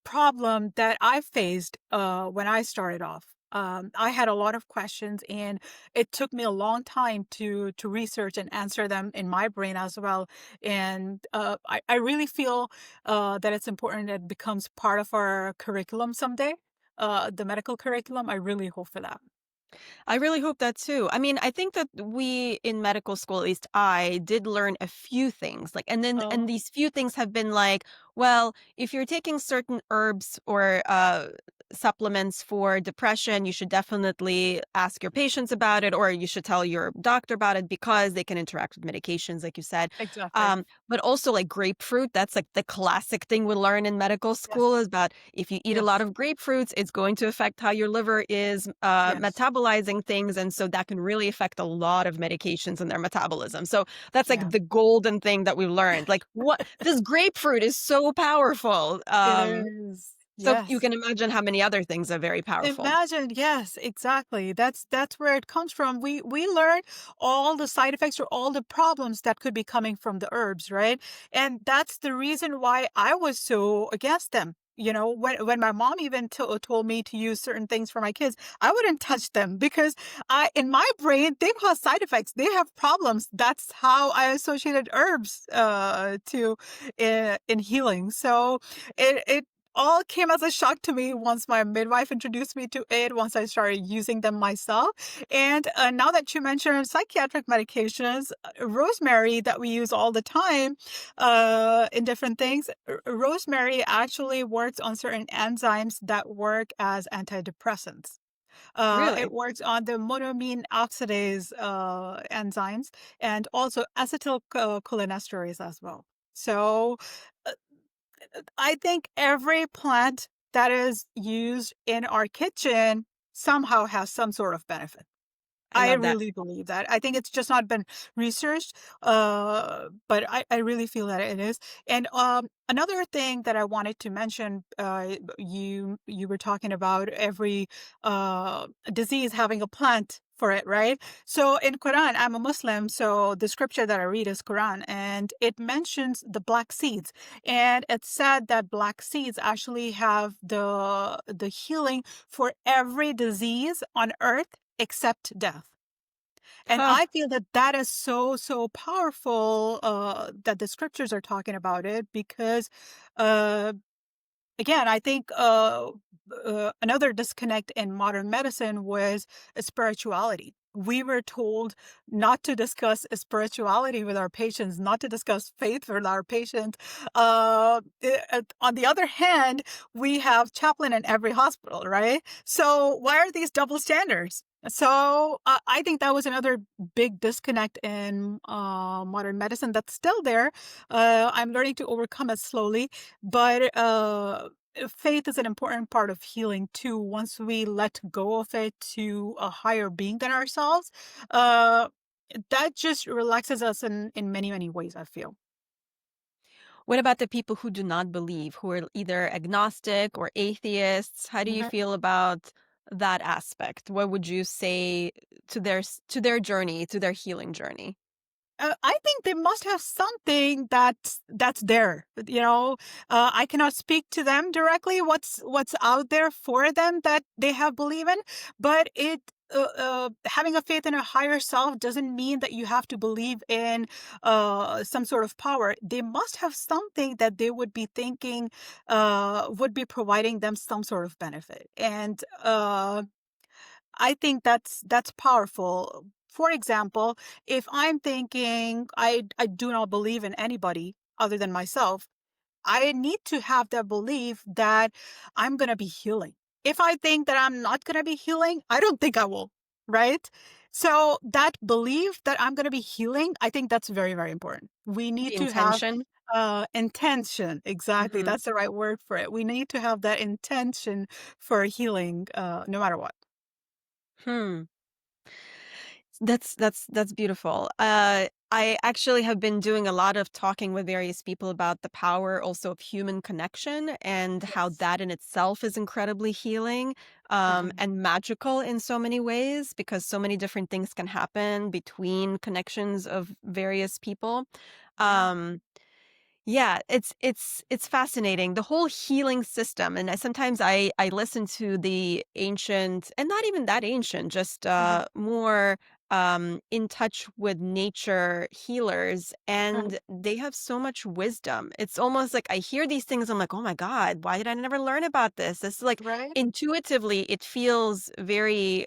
Speaker 2: problem that I faced when I started off. I had a lot of questions, and it took me a long time to research and answer them in my brain as well. And I really feel that it's important that it becomes part of our curriculum someday, the medical curriculum. I really hope for that.
Speaker 1: I really hope that too. I mean, I think that we in medical school, at least I did learn a few things. And
Speaker 2: Oh,
Speaker 1: these few things have been like, well, if you're taking certain herbs or supplements for depression, you should definitely ask your patients about it, or you should tell your doctor about it because they can interact with medications, like you said.
Speaker 2: exactly.
Speaker 1: But also like grapefruit, that's like the classic thing we learn in medical school
Speaker 2: Yes.
Speaker 1: is about if you eat a lot
Speaker 2: Yes.
Speaker 1: of grapefruits, it's going to affect how your liver is
Speaker 2: Yes.
Speaker 1: metabolizing things. And so that can really affect a lot of medications and their metabolism. So that's like
Speaker 2: Yeah.
Speaker 1: the golden thing that we've learned. Like what this grapefruit is so powerful.
Speaker 2: It is.
Speaker 1: So you
Speaker 2: Yes.
Speaker 1: can imagine how many other things are very powerful.
Speaker 2: Imagine, yes, exactly. That's where it comes from. We learn all the side effects or all the problems that could be coming from the herbs, right? And that's the reason why I was so against them. When my mom even told me to use certain things for my kids, I wouldn't touch them because in my brain, they cause side effects. They have problems. That's how I associated herbs in healing. So it all came as a shock to me once my midwife introduced me to it, once I started using them myself. And now that you mentioned psychiatric medications, rosemary that we use all the time in different things, rosemary actually works on certain enzymes that work as antidepressants. It
Speaker 1: Really?
Speaker 2: works on the monoamine oxidase enzymes and also acetylcholinesterase as well. So uh, I think every plant that is used in our kitchen somehow has some sort of benefit.
Speaker 1: I
Speaker 2: I
Speaker 1: love that.
Speaker 2: really believe that. I think it's just not been researched, but I really feel that it is. And another thing that I wanted to mention, you were talking about every disease having a plant for it, right? So in Quran, I'm a Muslim, so the scripture that I read is Quran, and it mentions the black seeds, and it's said that black seeds actually have the healing for every disease on earth except death. And
Speaker 1: Huh.
Speaker 2: I feel that that is so, so powerful that the scriptures are talking about it because, uh, again, I think another disconnect in modern medicine was spirituality. we were told not to discuss spirituality with our patients, not to discuss faith with our patients. On the other hand, we have chaplain in every hospital, right? So why are these double standards? So I think that was another big disconnect in modern medicine that's still there. I'm learning to overcome it slowly, but faith is an important part of healing too. Once we let go of it to a higher being than ourselves, uh, that just relaxes us in many, many ways, I feel.
Speaker 1: What about the people who do not believe, who are either agnostic or atheists? How do you
Speaker 2: Mhm.
Speaker 1: feel about that aspect? What would you say to to their journey, to their healing journey?
Speaker 2: I think they must have something that's there. I cannot speak to them directly. What's out there for them that they have believe in, but it. Having a faith in a higher self doesn't mean that you have to believe in some sort of power. They must have something that they would be thinking would be providing them some sort of benefit, and I think that's powerful. For example, if I'm thinking I do not believe in anybody other than myself, I need to have the belief that I'm going to be healing. If I think that I'm not going to be healing, I don't think I will, right? So that belief that I'm going to be healing, I think that's very, very important. We need
Speaker 1: The
Speaker 2: to have
Speaker 1: intention?
Speaker 2: intention. Exactly.
Speaker 1: Mhm.
Speaker 2: That's the right word for it. We need to have that intention for healing, no matter what.
Speaker 1: Hmm. That's beautiful. I actually have been doing a lot of talking with various people about the power also of human connection and how
Speaker 2: Yes.
Speaker 1: that in itself is incredibly healing,
Speaker 2: Mhm.
Speaker 1: and magical in so many ways because so many different things can happen between connections of various people.
Speaker 2: Yeah.
Speaker 1: Um, yeah, it's fascinating. The whole healing system, and sometimes I listen to the ancient, and not even that ancient, just
Speaker 2: Mhm.
Speaker 1: more in touch with nature healers,
Speaker 2: Mhm.
Speaker 1: and they have so much wisdom. It's almost like I hear these things, I'm like, oh my God, why did I never learn about this? This is like
Speaker 2: Right?
Speaker 1: intuitively, it feels very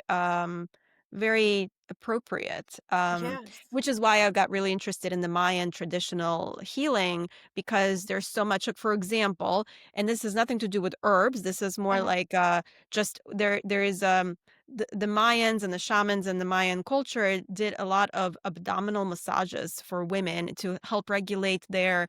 Speaker 1: appropriate.
Speaker 2: Yes.
Speaker 1: Which is why I got really interested in the Mayan traditional healing because there's so much, like, for example, and this has nothing to do with herbs. This is more
Speaker 2: Mhm.
Speaker 1: like just there is the Mayans and the shamans and the Mayan culture did a lot of abdominal massages for women to help regulate their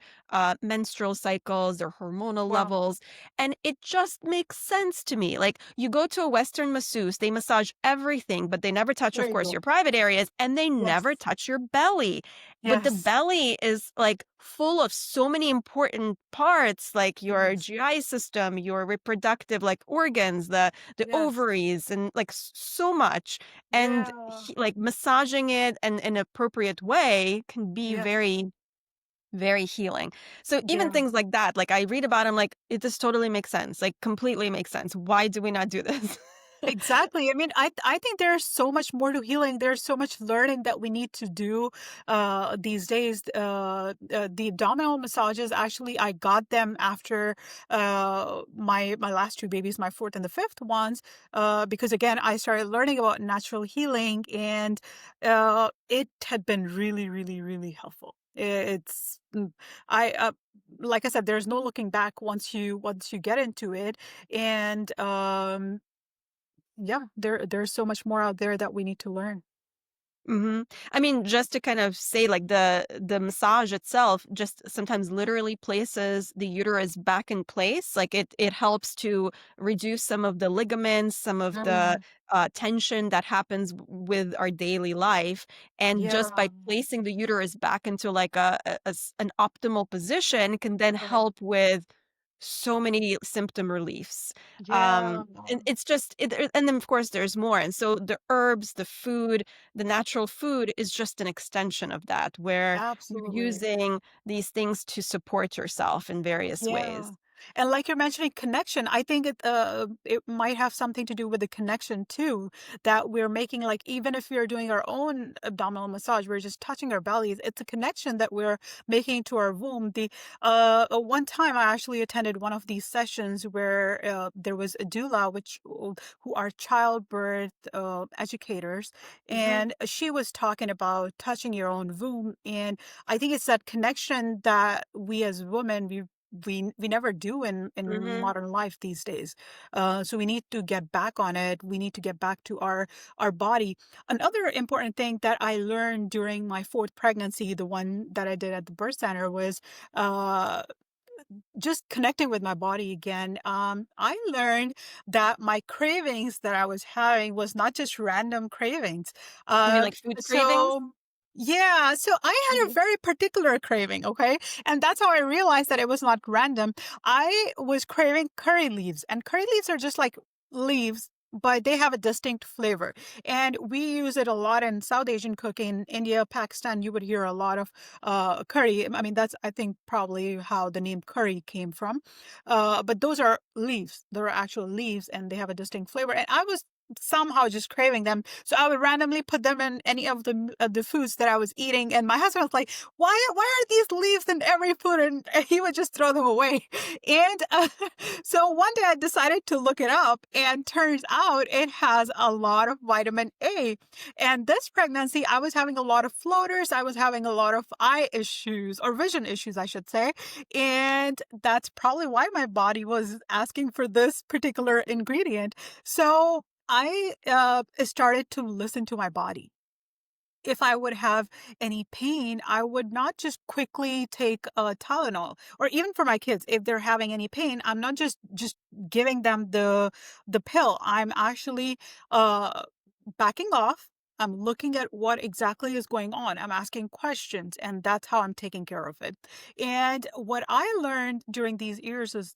Speaker 1: menstrual cycles, their hormonal
Speaker 2: Wow.
Speaker 1: levels. And it just makes sense to me. Like you go to a Western masseuse, they massage everything, but they never touch,
Speaker 2: There
Speaker 1: of
Speaker 2: you
Speaker 1: course,
Speaker 2: go.
Speaker 1: your private areas and they
Speaker 2: Yes.
Speaker 1: never touch your belly. But the
Speaker 2: Yes.
Speaker 1: belly is like full of so many important parts, like your
Speaker 2: Yes.
Speaker 1: GI system, your reproductive like organs, the
Speaker 2: Yes.
Speaker 1: ovaries, and like so much. And
Speaker 2: Yeah.
Speaker 1: like massaging it and in an appropriate way can be
Speaker 2: Yes.
Speaker 1: very healing. So even
Speaker 2: Yeah.
Speaker 1: things like that, like I read about them, like it just totally makes sense, like completely makes sense. Why do we not do this?
Speaker 2: Exactly. I mean, I think there's so much more to healing. There's so much learning that we need to do these days. The abdominal massages, actually, I got them after my last two babies, my fourth and the fifth ones, because again, I started learning about natural healing, and it had been really, really, really helpful. I like I said, there's no looking back once you get into it, and yeah, there's so much more out there that we need to learn.
Speaker 1: Mhm. I mean, just to kind of say, like, the massage itself just sometimes literally places the uterus back in place, like, it helps to reduce some of the ligaments, some of the,
Speaker 2: Mm,
Speaker 1: tension that happens with our daily life, and just
Speaker 2: yeah,
Speaker 1: by placing the uterus back into, like, an optimal position can then
Speaker 2: right.
Speaker 1: help with so many symptom reliefs.
Speaker 2: Yeah,
Speaker 1: And it's just and then, of course, there's more, and so the herbs, the natural food is just an extension of that, where you're
Speaker 2: absolutely.
Speaker 1: using these things to support yourself in various
Speaker 2: Yeah.
Speaker 1: ways.
Speaker 2: And like you're mentioning connection, I think it might have something to do with the connection too, that we're making, like, even if we're doing our own abdominal massage, we're just touching our bellies. It's a connection that we're making to our womb. One time I actually attended one of these sessions where there was a doula, who are childbirth educators,
Speaker 1: Mhm,
Speaker 2: and she was talking about touching your own womb. And I think it's that connection that we as women, we never do in
Speaker 1: mhm.
Speaker 2: modern life these days. So we need to get back on it. We need to get back to our body. Another important thing that I learned during my fourth pregnancy, the one that I did at the birth center, was uh, just connecting with my body again. I learned that my cravings that I was having was not just random cravings.
Speaker 1: You mean
Speaker 2: Uh,
Speaker 1: like food cravings?
Speaker 2: so yeah, so I had a
Speaker 1: Mhm.
Speaker 2: very particular craving, okay? And that's how I realized that it was not random. I was craving curry leaves, and curry leaves are just like leaves, but they have a distinct flavor. And we use it a lot in South Asian cooking. India, Pakistan, you would hear a lot of curry. I mean, that's, I think, probably how the name curry came from. But those are leaves. They're actual leaves, and they have a distinct flavor. And I was somehow just craving them, so I would randomly put them in any of the foods that I was eating. And my husband was like, "Why are these leaves in every food?" And he would just throw them away. And so one day I decided to look it up, and turns out it has a lot of vitamin A. And this pregnancy, I was having a lot of floaters. I was having a lot of eye issues, or vision issues, I should say. And that's probably why my body was asking for this particular ingredient. So I started to listen to my body. If I would have any pain, I would not just quickly take Tylenol. Or even for my kids, if they're having any pain, I'm not just giving them the pill. I'm actually uh, backing off. I'm looking at what exactly is going on. I'm asking questions, and that's how I'm taking care of it. And what I learned during these years is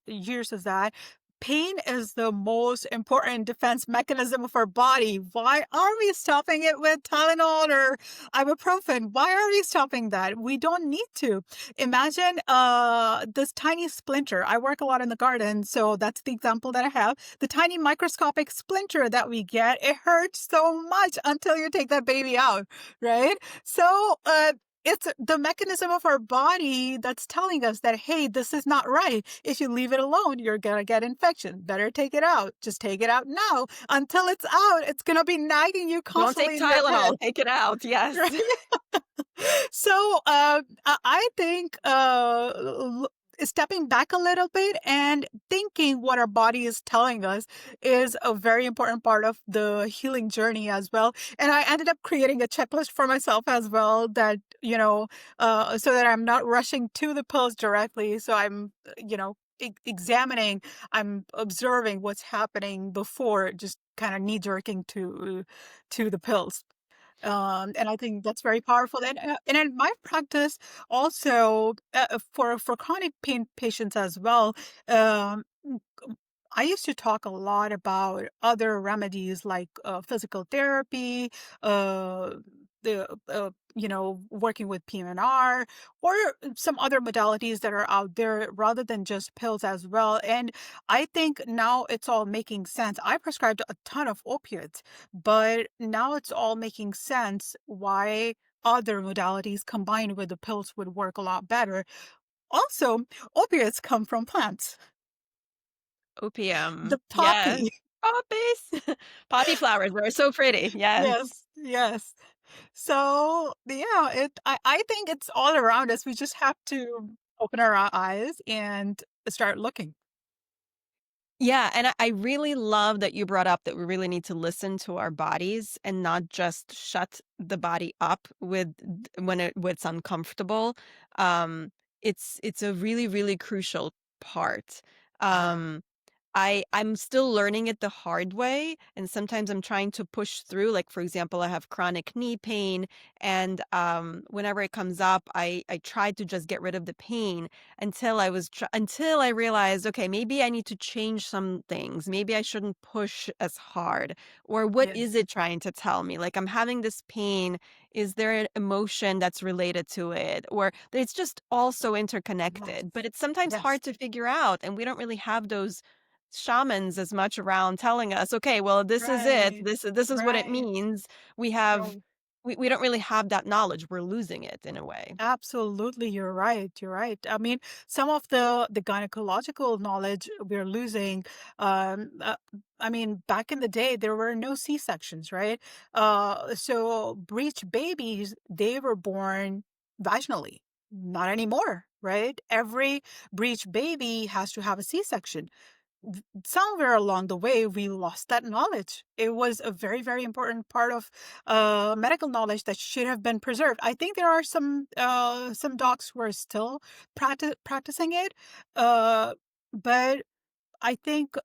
Speaker 2: that pain is the most important defense mechanism of our body. Why are we stopping it with Tylenol or ibuprofen? Why are we stopping that? We don't need to. Imagine this tiny splinter. I work a lot in the garden, so that's the example that I have. The tiny microscopic splinter that we get, it hurts so much until you take that baby out, right? So it's the mechanism of our body that's telling us that, hey, this is not right. If you leave it alone, you're going to get infection. Better take it out. Just take it out now. Until it's out, it's going to be nagging you
Speaker 1: Don't take
Speaker 2: constantly in your head.
Speaker 1: Tylenol, take it out, yes.
Speaker 2: Right? So I think stepping back a little bit and thinking what our body is telling us is a very important part of the healing journey as well. And I ended up creating a checklist for myself as well, that, so that I'm not rushing to the pills directly. So I'm, examining, I'm observing what's happening before just kind of knee jerking to the pills. And I think that's very powerful. And in my practice, also for chronic pain patients as well, um, I used to talk a lot about other remedies like physical therapy, uh, working with PMNR, or some other modalities that are out there rather than just pills as well. And I think now it's all making sense. I prescribed a ton of opiates, but now it's all making sense why other modalities combined with the pills would work a lot better. Also, opiates come from plants. The
Speaker 1: Opium, yes.
Speaker 2: poppy.
Speaker 1: Poppies. Poppy flowers, they're so pretty, yes.
Speaker 2: Yes, yes. So, yeah, I think it's all around us. We just have to open our eyes and start looking.
Speaker 1: Yeah, and I really love that you brought up that we really need to listen to our bodies and not just shut the body up when it's uncomfortable. Um, it's a really, really crucial part.
Speaker 2: Uh-huh.
Speaker 1: Um I'm still learning it the hard way, and sometimes I'm trying to push through. Like, for example, I have chronic knee pain, and, whenever it comes up, I tried to just get rid of the pain until I realized, "Okay, maybe I need to change some things. Maybe I shouldn't push as hard." Or what
Speaker 2: Yes.
Speaker 1: is it trying to tell me? Like, I'm having this pain. Is there an emotion that's related to it? Or it's just all so
Speaker 2: Yes.
Speaker 1: interconnected, but it's sometimes
Speaker 2: Yes.
Speaker 1: hard to figure out, and we don't really have those shamans as much around telling us, "Okay, well, this is it.
Speaker 2: Right.
Speaker 1: This is what it
Speaker 2: Right.
Speaker 1: means." We have
Speaker 2: Right.
Speaker 1: we don't really have that knowledge. We're losing it in a way.
Speaker 2: Absolutely, you're right. You're right. I mean, some of the gynecological knowledge we're losing. Um, uh, I mean, back in the day, there were no C-sections, right? So breech babies, they were born vaginally. Not anymore, right? Every breech baby has to have a C-section. Somewhere along the way we lost that knowledge. It was a very, very important part of medical knowledge that should have been preserved. I think there are some docs who are still practicing it, uh, but I think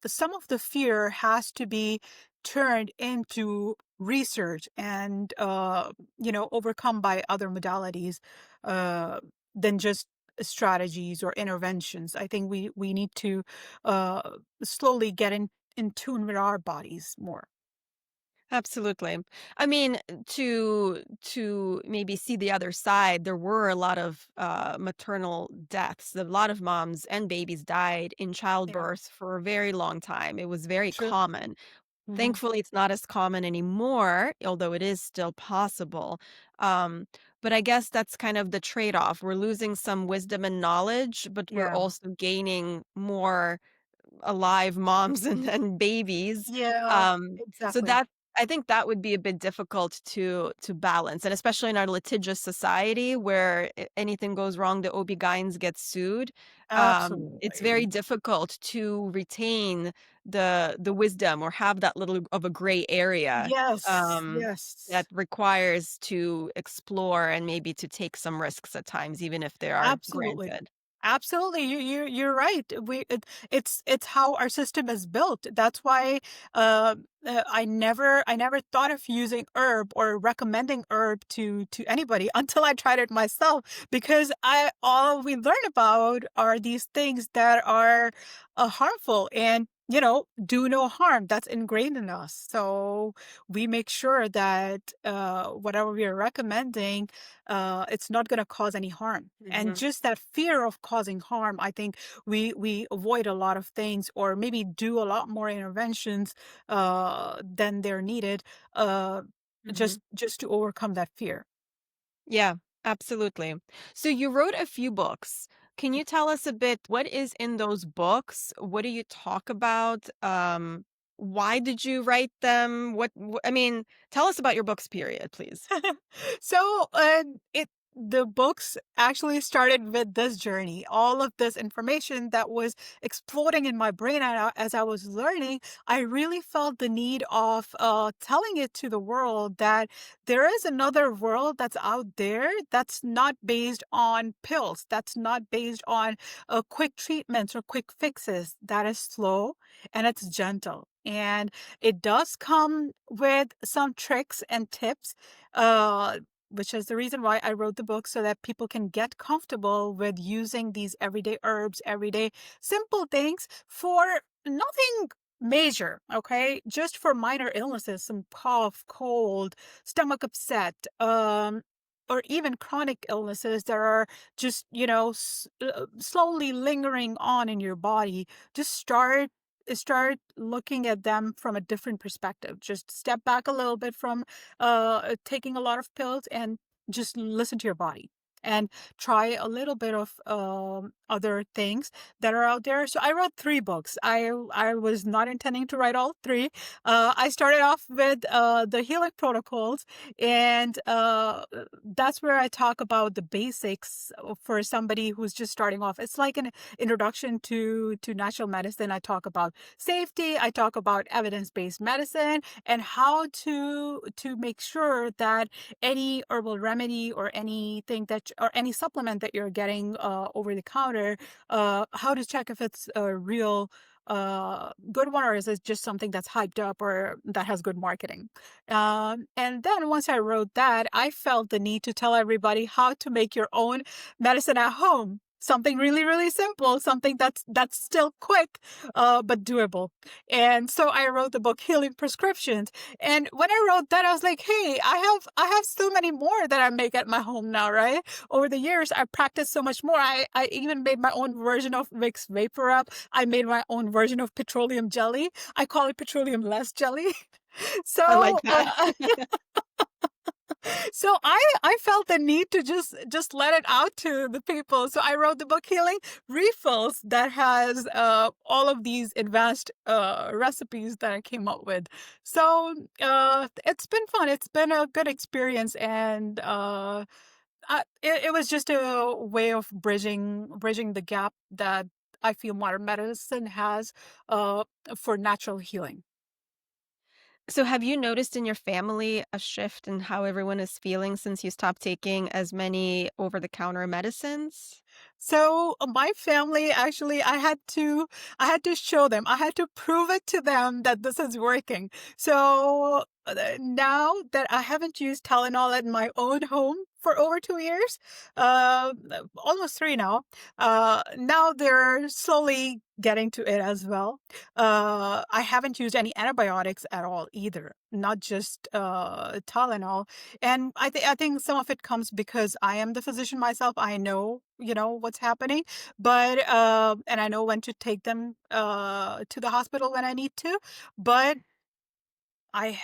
Speaker 2: some of the fear has to be turned into research and overcome by other modalities uh, than just strategies or interventions. I think we need to uh, slowly get in tune with our bodies more.
Speaker 1: Absolutely. I mean, to maybe see the other side, there were a lot of, maternal deaths. A lot of moms and babies died in
Speaker 2: Yeah,
Speaker 1: childbirth for a very long time. It was very
Speaker 2: true.
Speaker 1: common.
Speaker 2: Hmm.
Speaker 1: Thankfully, it's not as common anymore, although it is still possible. Um, but I guess that's kind of the trade-off. We're losing some wisdom and knowledge, but we're
Speaker 2: Yeah.
Speaker 1: also gaining more alive moms and babies.
Speaker 2: Yeah,
Speaker 1: So
Speaker 2: exactly.
Speaker 1: that I think that would be a bit difficult to balance, and especially in our litigious society where anything goes wrong, the OB-GYNs get sued. It's very
Speaker 2: Absolutely.
Speaker 1: difficult to retain the wisdom or have that little of a gray area,
Speaker 2: Yes,
Speaker 1: that
Speaker 2: yes.
Speaker 1: requires to explore and maybe to take some risks at times, even if they are
Speaker 2: Absolutely.
Speaker 1: granted.
Speaker 2: Absolutely, you're right. It's how our system is built. That's why I never thought of using herb or recommending herb to anybody until I tried it myself, because I all we learn about are these things that are harmful and do no harm. That's ingrained in us. So we make sure that whatever we are recommending, it's not going to cause any harm. And
Speaker 1: Mhm,
Speaker 2: just that fear of causing harm, I think we avoid a lot of things, or maybe do a lot more interventions than they're needed, uh,
Speaker 1: mhm.
Speaker 2: just to overcome that fear.
Speaker 1: Yeah, absolutely. So you wrote a few books. Can you tell us a bit what is in those books? What do you talk about? Why did you write them? I mean, tell us about your books, period, please.
Speaker 2: So, it the books actually started with this journey. All of this information that was exploding in my brain as I was learning, I really felt the need of telling it to the world that there is another world that's out there that's not based on pills, that's not based on quick treatments or quick fixes. That is slow and it's gentle. And it does come with some tricks and tips, uh, which is the reason why I wrote the book, so that people can get comfortable with using these everyday herbs, everyday simple things for nothing major, okay? Just for minor illnesses, some cough, cold, stomach upset, or even chronic illnesses that are just, slowly lingering on in your body. Just start looking at them from a different perspective. Just step back a little bit from taking a lot of pills, and just listen to your body and try a little bit of other things that are out there. So I wrote 3 books. I was not intending to write all 3. I started off with the healing protocols, and that's where I talk about the basics for somebody who's just starting off. It's like an introduction to natural medicine. I talk about safety. I talk about evidence-based medicine and how to make sure that any herbal remedy or anything or any supplement that you're getting over the counter water, how to check if it's a real good one, or is it just something that's hyped up or that has good marketing. And then once I wrote that, I felt the need to tell everybody how to make your own medicine at home. Something really, really simple, something that's still quick, but doable. And so I wrote the book Healing Prescriptions. And when I wrote that, I was like, hey, I have so many more that I make at my home now, right? Over the years, I practiced so much more. I even made my own version of Vicks Vapor Up. I made my own version of petroleum jelly. I call it petroleum less jelly.
Speaker 1: I like
Speaker 2: So,
Speaker 1: that.
Speaker 2: so I felt the need to just let it out to the people. So I wrote the book Healing Refills that has all of these advanced recipes that I came up with. So it's been fun. It's been a good experience, and it was just a way of bridging the gap that I feel modern medicine has uh, for natural healing.
Speaker 1: So have you noticed in your family a shift in how everyone is feeling since you stopped taking as many over-the-counter medicines?
Speaker 2: So my family, actually, I had to show them, I had to prove it to them that this is working. So now that I haven't used Tylenol in my own home for over 2 years, uh, almost three now, now they're slowly getting to it as well. I haven't used any antibiotics at all either, not just Tylenol. And I think some of it comes because I am the physician myself. I know, what's happening, but and I know when to take them to the hospital when I need to, but I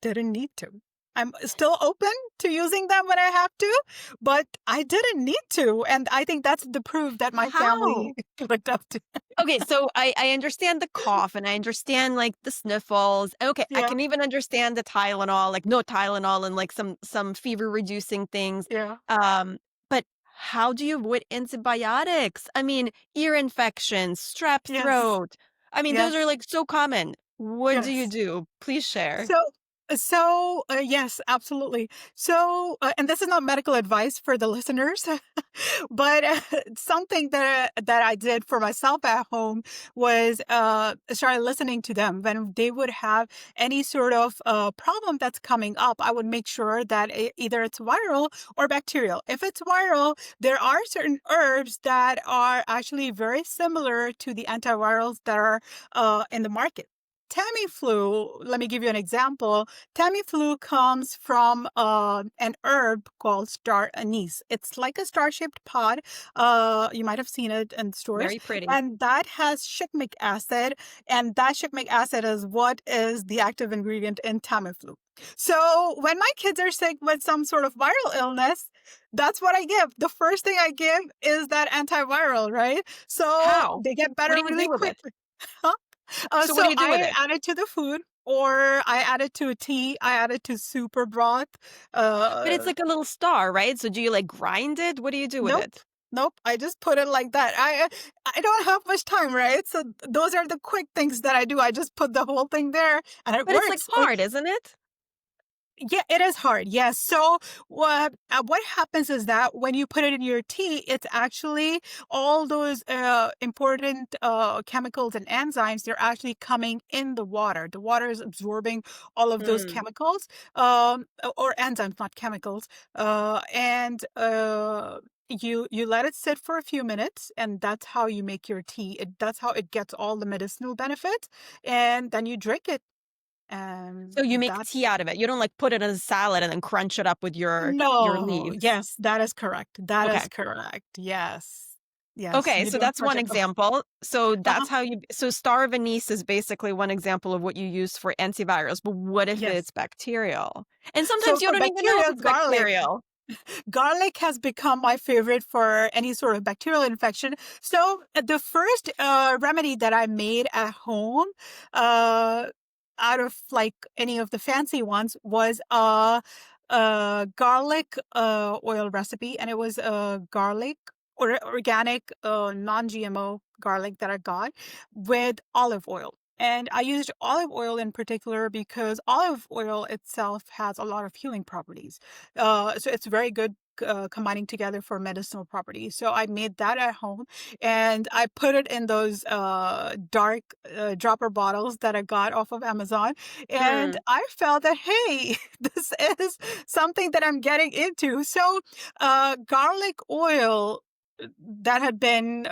Speaker 2: didn't need to. I'm still open to using them when I have to, but I didn't need to, and I think that's the proof that my
Speaker 1: How?
Speaker 2: family looked up to.
Speaker 1: Okay, so I understand the cough and I understand like the sniffles. Okay, I
Speaker 2: Yeah,
Speaker 1: can even understand the Tylenol, like no Tylenol and like some fever reducing things.
Speaker 2: yeah,
Speaker 1: But how do you avoid antibiotics? I mean, ear infections, strep
Speaker 2: yes,
Speaker 1: throat. I mean, those
Speaker 2: yes,
Speaker 1: are like so common. What do you
Speaker 2: yes.
Speaker 1: do? Please share.
Speaker 2: So, yes, absolutely. So, and this is not medical advice for the listeners, but something that I did for myself at home was started listening to them when they would have any sort of problem that's coming up. I would make sure that either it's viral or bacterial. If it's viral, there are certain herbs that are actually very similar to the antivirals that are in the market. Tamiflu, let me give you an example. Tamiflu comes from an herb called star anise. It's like a star-shaped pod. You might have seen it in stores,
Speaker 1: Very pretty.
Speaker 2: and that has shikimic acid, and that shikimic acid is what is the active ingredient in Tamiflu. So when my kids are sick with some sort of viral illness, that's what I give. The first thing I give is that antiviral, right? So
Speaker 1: How?
Speaker 2: they get
Speaker 1: What
Speaker 2: better
Speaker 1: do you
Speaker 2: really
Speaker 1: do with it?
Speaker 2: quickly. Huh?
Speaker 1: So what
Speaker 2: So
Speaker 1: do you do with
Speaker 2: I
Speaker 1: it?
Speaker 2: add it to the food, or I add it to a tea. I add it to super broth.
Speaker 1: But it's
Speaker 2: Uh,
Speaker 1: like a little star, right? So do you like grind it? What do you do with
Speaker 2: nope,
Speaker 1: it?
Speaker 2: nope. I just put it like that. I don't have much time, right? So those are the quick things that I do. I just put the whole thing there, and it
Speaker 1: But it's like
Speaker 2: works.
Speaker 1: hard, isn't it?
Speaker 2: Yeah, it is hard. Yes. So what happens is that when you put it in your tea, it's actually all those important chemicals and enzymes. They're actually coming in the water. The water is absorbing all of those
Speaker 1: Mm.
Speaker 2: chemicals, or enzymes, not chemicals. And you let it sit for a few minutes, and that's how you make your tea. That's how it gets all the medicinal benefits, and then you drink it. And
Speaker 1: So you make tea
Speaker 2: that's
Speaker 1: out of it. You don't like put it in a salad and then crunch it up with your
Speaker 2: no,
Speaker 1: leaves.
Speaker 2: yes, that is correct. That
Speaker 1: Okay.
Speaker 2: is correct. Yes. Yes,
Speaker 1: Okay,
Speaker 2: you
Speaker 1: so
Speaker 2: don't
Speaker 1: that's
Speaker 2: touch
Speaker 1: one
Speaker 2: it.
Speaker 1: example. So
Speaker 2: Uh-huh.
Speaker 1: that's how you so star of anise is basically one example of what you use for antivirals, but what if
Speaker 2: Yes.
Speaker 1: it's bacterial? And
Speaker 2: So
Speaker 1: sometimes you
Speaker 2: for
Speaker 1: don't even know if
Speaker 2: bacterial,
Speaker 1: it's
Speaker 2: garlic.
Speaker 1: bacterial.
Speaker 2: Garlic has become my favorite for any sort of bacterial infection. So the first remedy that I made at home, uh, out of like any of the fancy ones, was a garlic oil recipe, and it was garlic or organic non-GMO garlic that I got with olive oil. And I used olive oil in particular because olive oil itself has a lot of healing properties. So it's very good combining together for medicinal properties. So I made that at home, and I put it in those dark dropper bottles that I got off of Amazon. And
Speaker 1: Hmm.
Speaker 2: I felt that, hey, this is something that I'm getting into. So garlic oil, that had been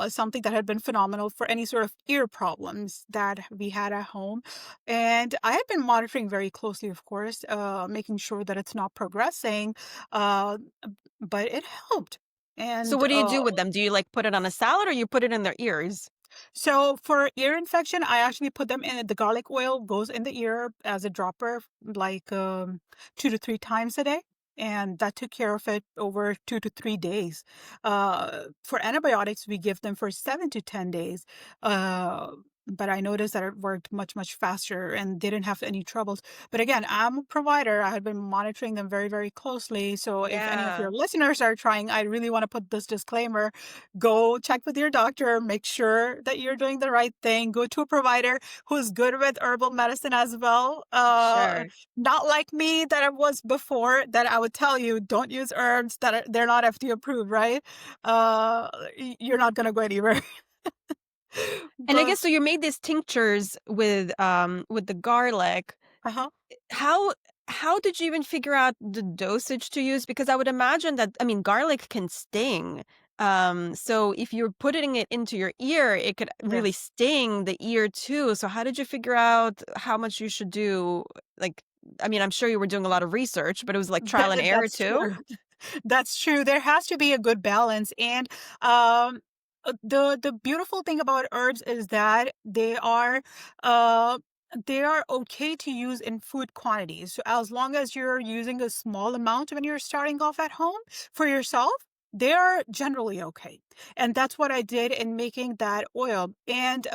Speaker 2: something that had been phenomenal for any sort of ear problems that we had at home. And I had been monitoring very closely, of course, making sure that it's not progressing. Uh, but it helped.
Speaker 1: So
Speaker 2: And
Speaker 1: what do you do with them? Do you like put it on a salad or you put it in their ears?
Speaker 2: so for ear infection, I actually put them in the garlic oil goes in the ear as a dropper, like 2 to 3 times a day. And that took care of it over 2 to 3 days. For antibiotics, we give them for 7 to 10 days. Uh, but I noticed that it worked much, much faster and didn't have any troubles. But again, I'm a provider. I had been monitoring them very, very closely. So if any of your
Speaker 1: Yeah,
Speaker 2: listeners are trying, I really want to put this disclaimer: go check with your doctor, make sure that you're doing the right thing, go to a provider who's good with herbal medicine as well.
Speaker 1: sure.
Speaker 2: Not like me that I was before, that I would tell you don't use herbs that they're not FDA approved, right? You're not going to go anywhere.
Speaker 1: And I
Speaker 2: But
Speaker 1: guess so you made these tinctures with the garlic.
Speaker 2: uh-huh.
Speaker 1: How how did you even figure out the dosage to use? Because I would imagine that, I mean, garlic can sting. So if you're putting it into your ear, it could really
Speaker 2: Yes.
Speaker 1: sting the ear too. So how did you figure out how much you should do? Like, I mean, I'm sure you were doing a lot of research, but it was like trial and error
Speaker 2: That's
Speaker 1: too.
Speaker 2: true. That's true. There has to be a good balance. And um, the beautiful thing about herbs is that uh, they are okay to use in food quantities. So as long as you're using a small amount when you're starting off at home for yourself, they are generally okay. And that's what I did in making that oil. And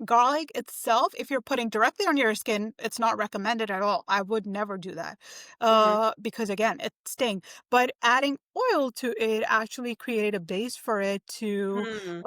Speaker 2: garlic itself, if you're putting directly on your skin, it's not recommended at all. I would never do that
Speaker 1: Hmm.
Speaker 2: because again, it stings. But adding oil to it actually created a base for it
Speaker 1: Hmm.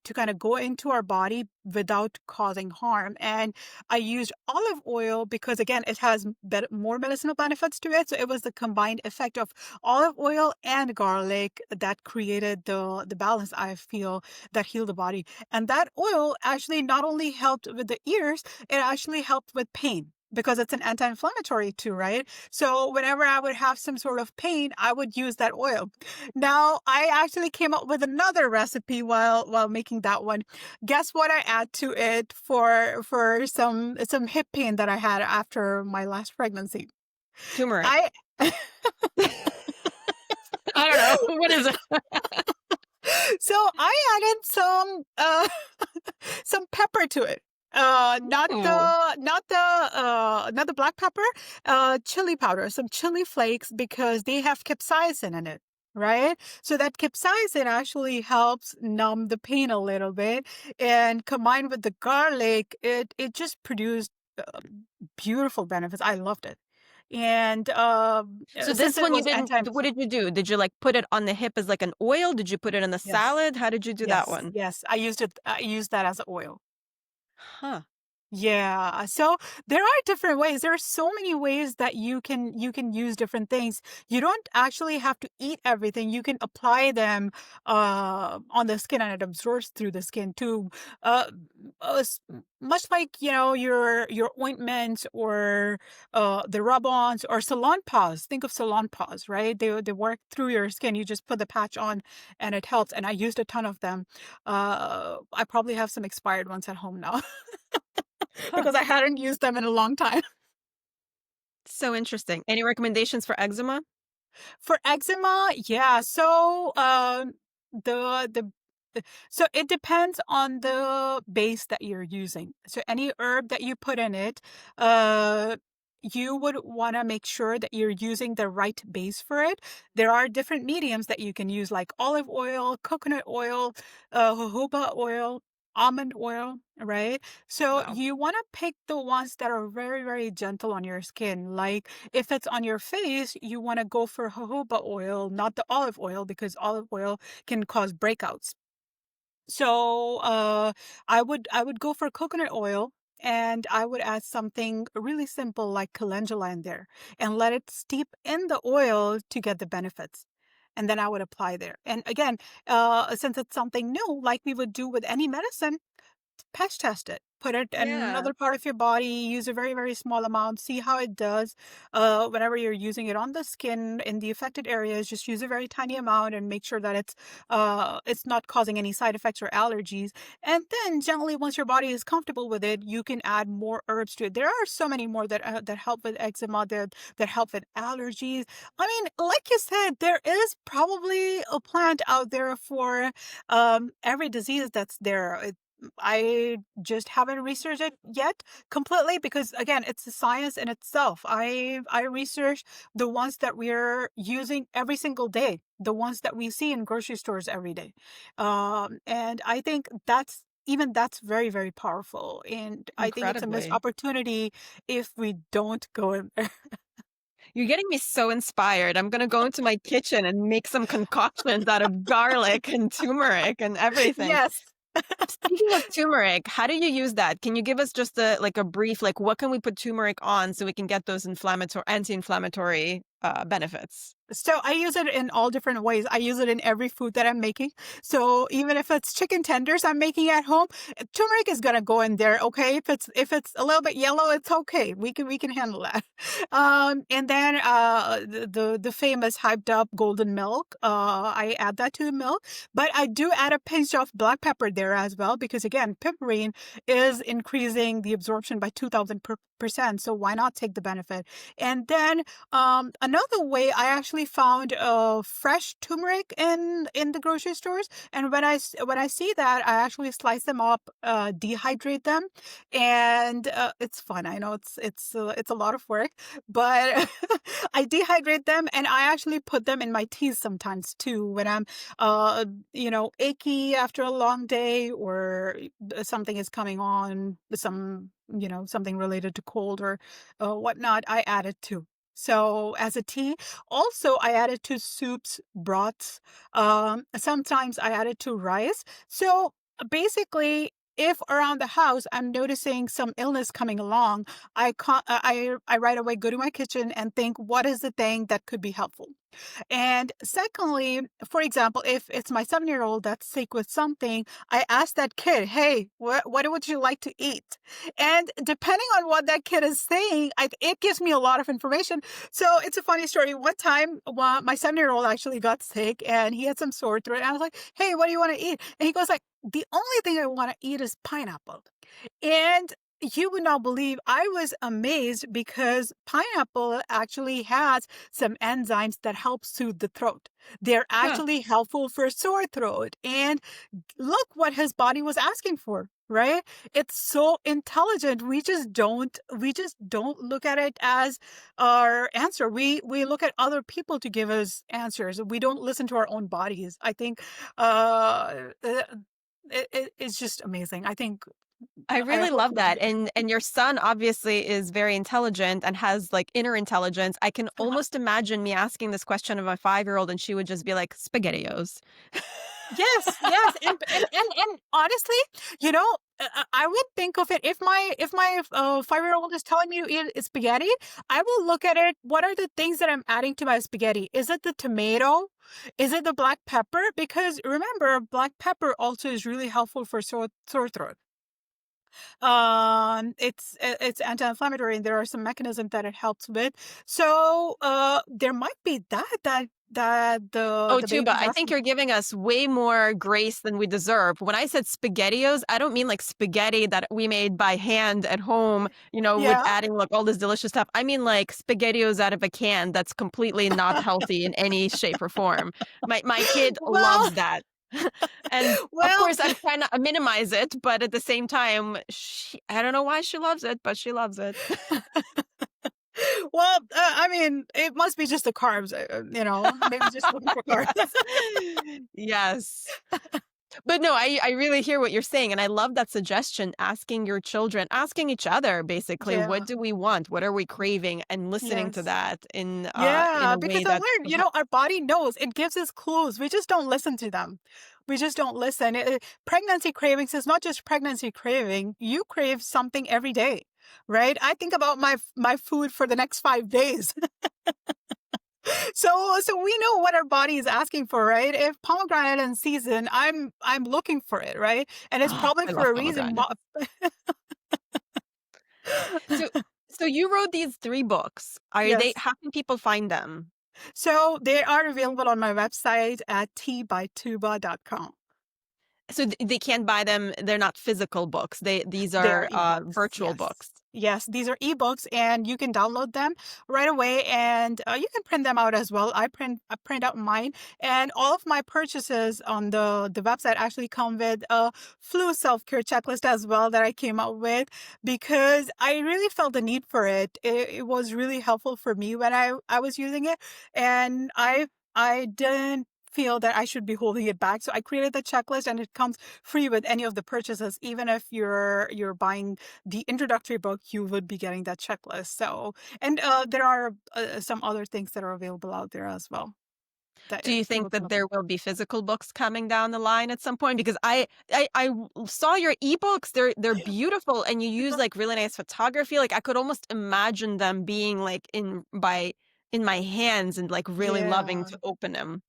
Speaker 2: to kind of go into our body without causing harm. And I used olive oil because again, it has more medicinal benefits to it. So it was the combined effect of olive oil and garlic that created the balance, I feel, that healed the body. And that oil actually not only helped with the ears, it actually helped with pain because it's an anti-inflammatory too, right? So whenever I would have some sort of pain, I would use that oil. Now, I actually came up with another recipe while making that one. Guess what I add to it for some hip pain that I had after my last pregnancy?
Speaker 1: Turmeric.
Speaker 2: I
Speaker 1: I don't know. What is it?
Speaker 2: so I added some pepper to it.
Speaker 1: Ooh.
Speaker 2: Not the black pepper, chili powder, some chili flakes because they have capsaicin in it, right? So that capsaicin actually helps numb the pain a little bit, and combined with the garlic, it just produced beautiful benefits. I loved it, and
Speaker 1: So
Speaker 2: since
Speaker 1: this
Speaker 2: it
Speaker 1: one you
Speaker 2: was
Speaker 1: didn't, what did you do? Did you like put it on the hip as like an oil? Did you put it in the
Speaker 2: yes,
Speaker 1: salad? How did you do that one?
Speaker 2: yes, I used it. I used that as oil.
Speaker 1: Huh.
Speaker 2: Yeah. So there are different ways. There are so many ways that you can use different things. You don't actually have to eat everything. You can apply them on the skin and it absorbs through the skin too. Uh, much like, your ointments or the rub-ons or salon paws. Think of salon paws, right? They work through your skin. You just put the patch on and it helps. And I used a ton of them. I probably have some expired ones at home now.
Speaker 1: Huh.
Speaker 2: Because I hadn't used them in a long time.
Speaker 1: So interesting. Any recommendations for eczema?
Speaker 2: For eczema, yeah. So, the so it depends on the base that you're using. So any herb that you put in it, uh, you would want to make sure that you're using the right base for it. There are different mediums that you can use, like olive oil, coconut oil, jojoba oil, almond oil, right? So
Speaker 1: Wow.
Speaker 2: you want to pick the ones that are very, very gentle on your skin. Like if it's on your face, you want to go for jojoba oil, not the olive oil, because olive oil can cause breakouts. So I would go for coconut oil, and I would add something really simple like calendula in there and let it steep in the oil to get the benefits. And then I would apply there. And again, since it's something new, like we would do with any medicine, patch test it. Put it in
Speaker 1: Yeah.
Speaker 2: another part of your body, use a very, very small amount, see how it does. Whenever you're using it on the skin in the affected areas, just use a very tiny amount and make sure that it's not causing any side effects or allergies. And then generally once your body is comfortable with it, you can add more herbs to it. There are so many more that help with eczema, that help with allergies. I mean, like you said, there is probably a plant out there for every disease that's there. I just haven't researched it yet completely because again, it's a science in itself. I research the ones that we're using every single day, the ones that we see in grocery stores every day, and I think that's very, very powerful. And I think it's a missed
Speaker 1: Incredibly.
Speaker 2: opportunity if we don't go in there.
Speaker 1: You're getting me so inspired. I'm gonna go into my kitchen and make some concoctions out of garlic and turmeric and everything.
Speaker 2: Yes.
Speaker 1: Speaking of turmeric, how do you use that? Can you give us just a brief, like what can we put turmeric on so we can get those anti-inflammatory benefits?
Speaker 2: So I use it in all different ways. I use it in every food that I'm making. So even if it's chicken tenders I'm making at home, turmeric is gonna go in there. Okay, if it's a little bit yellow, it's okay. We can handle that. And then the famous hyped up golden milk. I add that to the milk, but I do add a pinch of black pepper there as well because again, piperine is increasing the absorption by 2,000%. So why not take the benefit? And then another way I actually found fresh turmeric in the grocery stores, and when I see that, I actually slice them up, dehydrate them, and it's fun. I know it's a lot of work, but I dehydrate them, and I actually put them in my teas sometimes too when I'm achy after a long day or something is coming on, something related to cold or whatnot. I add it too. So as a tea, also I add it to soups, broths. Sometimes I add it to rice. So basically, if around the house I'm noticing some illness coming along, I right away go to my kitchen and think, what is the thing that could be helpful? And secondly, for example, if it's my 7-year-old that's sick with something, I ask that kid, hey, what would you like to eat? And depending on what that kid is saying, it gives me a lot of information. So it's a funny story. One time, my 7-year-old actually got sick and he had some sore throat. And I was like, hey, what do you want to eat? And he goes like, the only thing I want to eat is pineapple. And you would not believe I was amazed because pineapple actually has some enzymes that help soothe the throat. They're
Speaker 1: Huh.
Speaker 2: actually helpful for sore throat. And look what his body was asking for, right? It's so intelligent. We just don't look at it as our answer. We look at other people to give us answers. We don't listen to our own bodies. I think it's just amazing. I think
Speaker 1: I
Speaker 2: I
Speaker 1: really
Speaker 2: hope
Speaker 1: love that. And your son obviously is very intelligent and has like inner intelligence. I can
Speaker 2: uh
Speaker 1: almost imagine me asking this question of my 5-year-old and she would just be like, SpaghettiOs.
Speaker 2: Yes, yes, and honestly, I would think of it if my 5-year-old is telling me to eat spaghetti, I will look at it. What are the things that I'm adding to my spaghetti? Is it the tomato? Is it the black pepper? Because remember, black pepper also is really helpful for sore throat. It's anti-inflammatory, and there are some mechanisms that it helps with. So there might be that
Speaker 1: Oh,
Speaker 2: the
Speaker 1: Tuba,
Speaker 2: baby's
Speaker 1: I think
Speaker 2: asking.
Speaker 1: you're giving us way more grace than we deserve. When I said SpaghettiOs, I don't mean like spaghetti that we made by hand at home, with
Speaker 2: Yeah.
Speaker 1: adding like all this delicious stuff. I mean like SpaghettiOs out of a can that's completely not healthy in any shape or form. My kid
Speaker 2: Well,
Speaker 1: loves that. And of
Speaker 2: well,
Speaker 1: course, I'm trying to minimize it, but at the same time, I don't know why she loves it, but she loves it.
Speaker 2: well. I mean, it must be just the carbs. Maybe just looking for carbs.
Speaker 1: Yes. But no, I really hear what you're saying, and I love that suggestion, asking your children, asking each other basically, what
Speaker 2: Yeah.
Speaker 1: do we want? What are we craving? And listening to
Speaker 2: Yes.
Speaker 1: that in
Speaker 2: Yeah,
Speaker 1: a
Speaker 2: because
Speaker 1: way
Speaker 2: I
Speaker 1: that
Speaker 2: learned, our body knows. It gives us clues. We just don't listen to them. We just don't listen. Pregnancy cravings is not just pregnancy craving. You crave something every day, right? I think about my food for the next 5 days. So we know what our body is asking for, right? If pomegranate in season, I'm looking for it, right? And it's probably
Speaker 1: I
Speaker 2: for
Speaker 1: love
Speaker 2: a reason.
Speaker 1: pomegranate. So so you wrote these 3 books. Are they
Speaker 2: Yes.
Speaker 1: how can people find them?
Speaker 2: So they are available on my website at tbytuba.com.
Speaker 1: So they can't buy them, they're not physical books. These
Speaker 2: They are
Speaker 1: are,
Speaker 2: ebooks.
Speaker 1: virtual
Speaker 2: Yes.
Speaker 1: books.
Speaker 2: Yes, these are ebooks and you can download them right away and you can print them out as well. I print out mine and all of my purchases on the website actually come with a flu self-care checklist as well that I came up with because I really felt the need for it. It was really helpful for me when I was using it and I didn't feel that I should be holding it back. So I created the checklist and it comes free with any of the purchases. Even if you're buying the introductory book, you would be getting that checklist. So, and there are some other things that are available out there as well that
Speaker 1: Do you
Speaker 2: people
Speaker 1: think
Speaker 2: can
Speaker 1: that
Speaker 2: look at.
Speaker 1: there will be physical books coming down the line at some point? Because saw your ebooks. They're beautiful, and you use like really nice photography. Like I could almost imagine them being like in my hands and like really loving
Speaker 2: Yeah.
Speaker 1: to open them.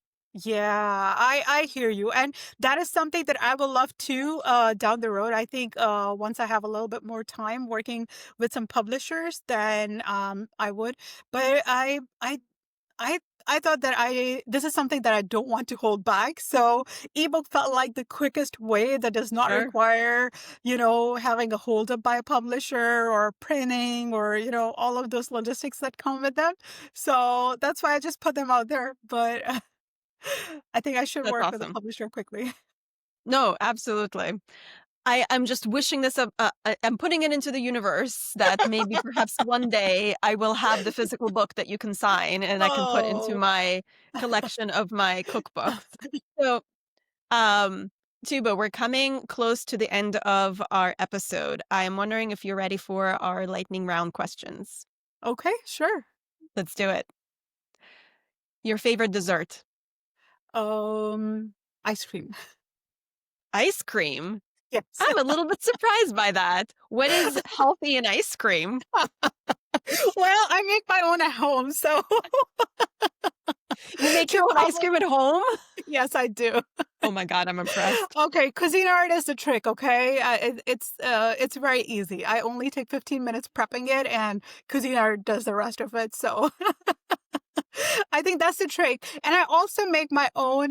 Speaker 2: Yeah, I hear you. And that is something that I would love to down the road. I think once I have a little bit more time working with some publishers, then I would. But I I thought that I this is something that I don't want to hold back. So ebook felt like the quickest way that does not
Speaker 1: Sure,
Speaker 2: require, having a hold up by a publisher or printing or, all of those logistics that come with them. So that's why I just put them out there. But I think I should
Speaker 1: that's
Speaker 2: work with a
Speaker 1: awesome.
Speaker 2: publisher quickly.
Speaker 1: No, absolutely. I'm just wishing this up. I'm putting it into the universe that maybe perhaps one day I will have the physical book that you can sign and I can put into
Speaker 2: Oh.
Speaker 1: my collection of my cookbooks. So, um, Tuba, we're coming close to the end of our episode. I am wondering if you're ready for our lightning round questions.
Speaker 2: Okay, sure.
Speaker 1: Let's do it. Your favorite dessert?
Speaker 2: Um, Ice cream.
Speaker 1: Ice cream.
Speaker 2: Yes.
Speaker 1: I'm a little bit surprised by that. What is healthy in ice cream?
Speaker 2: Well, I make my own at home, so
Speaker 1: You make
Speaker 2: so
Speaker 1: your own ice
Speaker 2: probably
Speaker 1: cream at home?
Speaker 2: yes, I do.
Speaker 1: Oh my God, I'm impressed.
Speaker 2: Okay, cuisine art is the trick, okay? It's very easy. I only take 15 minutes prepping it, and cuisine art does the rest of it. So I think that's the trick. And I also make my own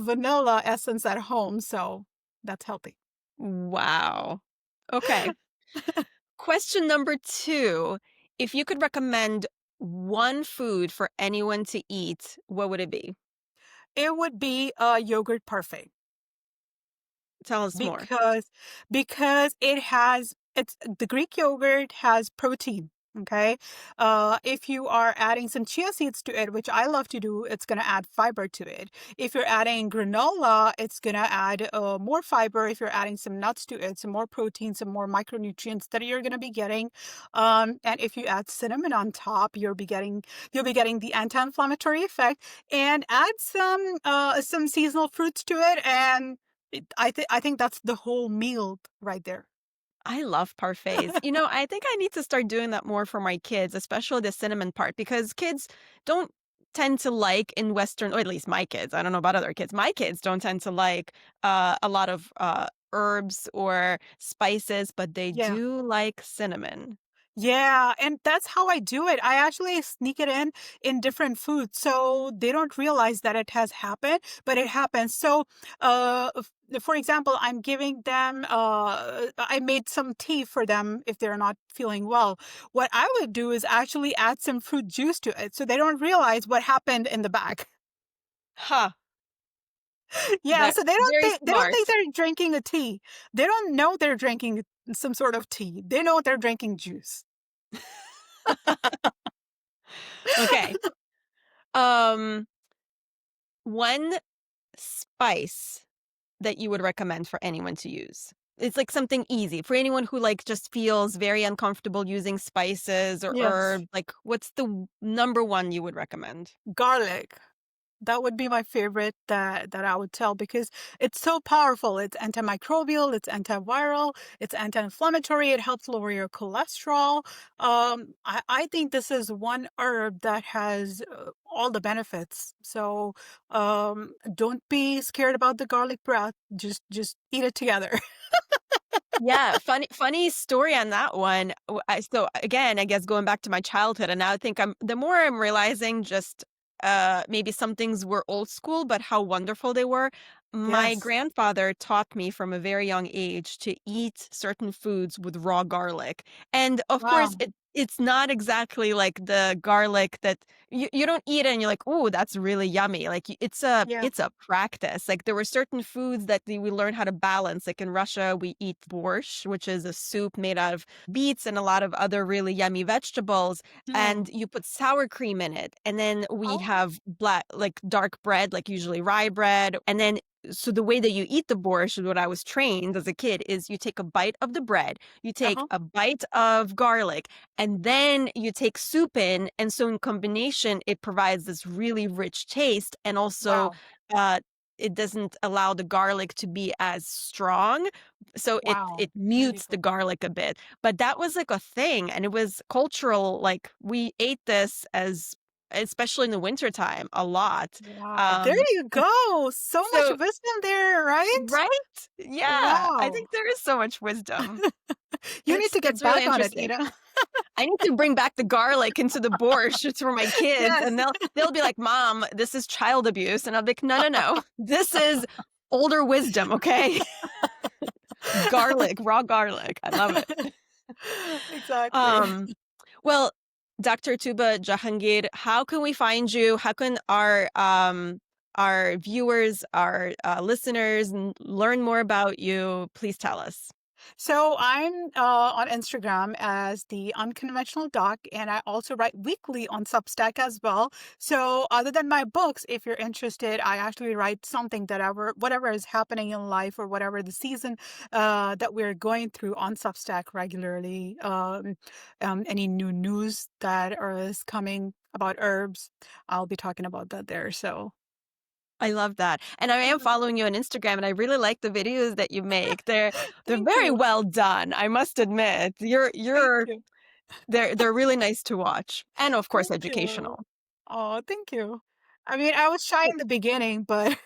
Speaker 2: vanilla essence at home, so that's healthy.
Speaker 1: Wow. Okay. Question number 2. If you could recommend one food for anyone to eat, what would it be?
Speaker 2: It would be a yogurt parfait.
Speaker 1: Tell us more.
Speaker 2: Because it's the Greek yogurt has protein, okay? If you are adding some chia seeds to it, which I love to do, it's gonna add fiber to it. If you're adding granola, it's gonna add more fiber. If you're adding some nuts to it, some more protein, some more micronutrients that you're gonna be getting. And if you add cinnamon on top, you'll be getting the anti-inflammatory effect. And add some seasonal fruits to it, and I think that's the whole meal right there.
Speaker 1: I love parfaits. You know, I think I need to start doing that more for my kids, especially the cinnamon part, because kids don't tend to like in Western, or at least my kids. I don't know about other kids. My kids don't tend to like a lot of herbs or spices, but they
Speaker 2: Yeah.
Speaker 1: do like cinnamon.
Speaker 2: Yeah, and that's how I do it. I actually sneak it in different foods so they don't realize that it has happened, but it happens. So, for example, I'm giving them I made some tea for them if they're not feeling well. What I would do is actually add some fruit juice to it so they don't realize what happened in the back.
Speaker 1: Huh.
Speaker 2: Yeah, so they don't
Speaker 1: Very
Speaker 2: think they don't
Speaker 1: smart.
Speaker 2: think they're drinking a tea. They don't know they're drinking some sort of tea. They know they're drinking juice.
Speaker 1: Okay. Um, one spice that you would recommend for anyone to use? It's like something easy for anyone who like just feels very uncomfortable using spices or
Speaker 2: Yes.
Speaker 1: herbs. Like, what's the number one you would recommend?
Speaker 2: Garlic. That would be my favorite that I would tell because it's so powerful. It's antimicrobial, it's antiviral, it's anti-inflammatory, it helps lower your cholesterol. I think this is one herb that has all the benefits. So don't be scared about the garlic breath. Just eat it together.
Speaker 1: Yeah, funny story on that one. So again, I guess going back to my childhood, and now I think the more I'm realizing just maybe some things were old school, but how wonderful they were. My
Speaker 2: Yes.
Speaker 1: grandfather taught me from a very young age to eat certain foods with raw garlic. And of course,
Speaker 2: Wow.
Speaker 1: it's not exactly like the garlic that you don't eat it and you're like, "Oh, that's really yummy." Like
Speaker 2: Yeah.
Speaker 1: it's a practice. Like there were certain foods that we learned how to balance. Like in Russia, we eat borscht, which is a soup made out of beets and a lot of other really yummy vegetables, and
Speaker 2: Hmm.
Speaker 1: you put sour cream in it. And then we
Speaker 2: Oh,
Speaker 1: have black like dark bread, like usually rye bread. And then so the way that you eat the borscht, what I was trained as a kid, is you take a bite of the bread, you take
Speaker 2: uh-huh.
Speaker 1: a bite of garlic, and then you take soup in. And so in combination, it provides this really rich taste. And also,
Speaker 2: Wow.
Speaker 1: uh, it doesn't allow the garlic to be as strong. So it
Speaker 2: Wow. Really
Speaker 1: mutes the
Speaker 2: good.
Speaker 1: garlic a bit. But that was like a thing. And it was cultural. Like we ate this as, especially in the wintertime, a lot.
Speaker 2: Wow. There
Speaker 1: Um,
Speaker 2: you go. So much
Speaker 1: so,
Speaker 2: wisdom there, right?
Speaker 1: right? Yeah. I
Speaker 2: Wow.
Speaker 1: think there is so much wisdom.
Speaker 2: You need to
Speaker 1: It's
Speaker 2: get
Speaker 1: really
Speaker 2: back on it,
Speaker 1: interesting.
Speaker 2: Ina.
Speaker 1: I need to bring back the garlic into the borscht for my kids,
Speaker 2: Yes.
Speaker 1: and they'll be like, "Mom, this is child abuse," and I'll be like, "No, no, no, this is older wisdom, okay? Garlic, raw garlic. I love it."
Speaker 2: Exactly.
Speaker 1: Um, well, Dr. Tooba Jahangir, how can we find you? How can our viewers, our listeners, learn more about you? Please tell us.
Speaker 2: So I'm on Instagram as the Unconventional Doc, and I also write weekly on Substack as well. So other than my books, if you're interested, I actually write something that whatever is happening in life or whatever the season that we're going through on Substack regularly. Any new news that is coming about herbs, I'll be talking about that there. So
Speaker 1: I love that. And I am following you on Instagram and I really like the videos that you make. They're
Speaker 2: thank
Speaker 1: very
Speaker 2: you,
Speaker 1: well done, I must admit.
Speaker 2: thank
Speaker 1: You're
Speaker 2: you,
Speaker 1: they're really nice to watch. And of course
Speaker 2: thank you.
Speaker 1: educational.
Speaker 2: Oh, thank you. I mean, I was shy
Speaker 1: W-
Speaker 2: in the beginning, but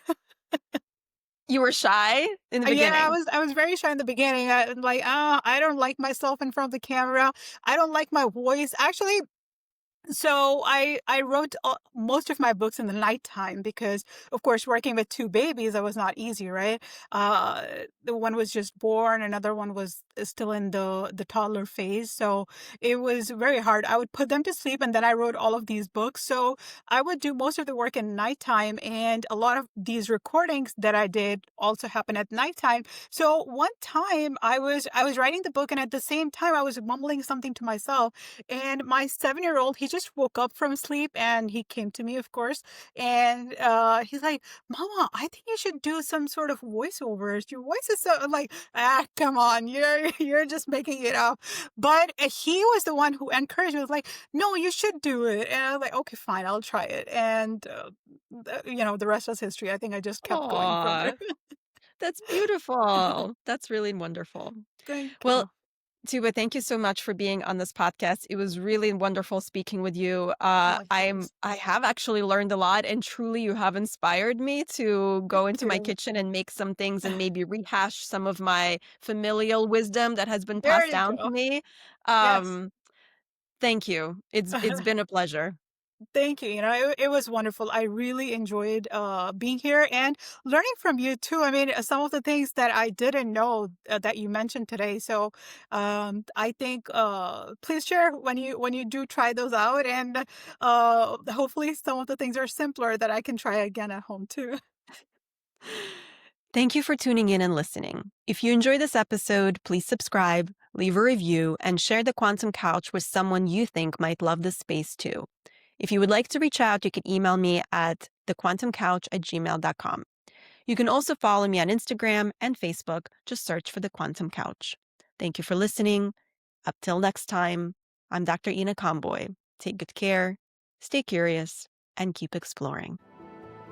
Speaker 1: You were shy in the
Speaker 2: yeah,
Speaker 1: beginning.
Speaker 2: I was very shy in the beginning. Like, I don't like myself in front of the camera. I don't like my voice. Actually, so I wrote most of my books in the nighttime because, of course, working with two babies, that was not easy, right? Uh, the one was just born, another one was still in the toddler phase, so it was very hard. I would put them to sleep, and then I wrote all of these books. So I would do most of the work in nighttime, and a lot of these recordings that I did also happen at nighttime. So one time I was writing the book, and at the same time I was mumbling something to myself, and my 7-year-old, he just woke up from sleep and he came to me, of course. And he's like, Mama, I think you should do some sort of voiceovers. Your voice is so, I'm like, come on, you're just making it up. But he was the one who encouraged me. Was like, no, you should do it. And I was like, okay, fine, I'll try it. And the rest was history. I think I just kept going from there.
Speaker 1: Aw, that's beautiful. That's really wonderful.
Speaker 2: Thank
Speaker 1: Well,
Speaker 2: you.
Speaker 1: Tuba, thank you so much for being on this podcast. It was really wonderful speaking with you.
Speaker 2: Likewise.
Speaker 1: I have actually learned a lot, and truly, you have inspired me to go
Speaker 2: Thank
Speaker 1: into my
Speaker 2: you.
Speaker 1: kitchen and make some things, and maybe rehash some of my familial wisdom that has been
Speaker 2: There
Speaker 1: passed
Speaker 2: you
Speaker 1: down to
Speaker 2: go.
Speaker 1: me.
Speaker 2: Yes.
Speaker 1: Um, Thank you. It's been a pleasure.
Speaker 2: Thank you. It was wonderful. I really enjoyed being here and learning from you too. I mean, some of the things that I didn't know that you mentioned today. So I think please share when you do try those out, and hopefully some of the things are simpler that I can try again at home too.
Speaker 1: Thank you for tuning in and listening. If you enjoy this episode, please subscribe, leave a review, and share the Quantum Couch with someone you think might love this space too. If you would like to reach out, you can email me at thequantumcouch@gmail.com. You can also follow me on Instagram and Facebook. Just search for The Quantum Couch. Thank you for listening. Up till next time, I'm Dr. Ina Conboy. Take good care, stay curious, and keep exploring.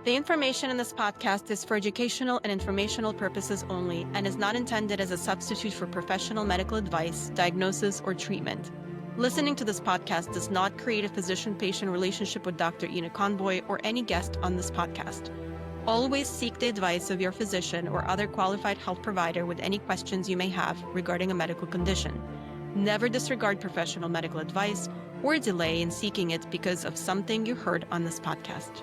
Speaker 1: The information in this podcast is for educational and informational purposes only and is not intended as a substitute for professional medical advice, diagnosis, or treatment. Listening to this podcast does not create a physician-patient relationship with Dr. Ina Conboy or any guest on this podcast. Always seek the advice of your physician or other qualified health provider with any questions you may have regarding a medical condition. Never disregard professional medical advice or delay in seeking it because of something you heard on this podcast.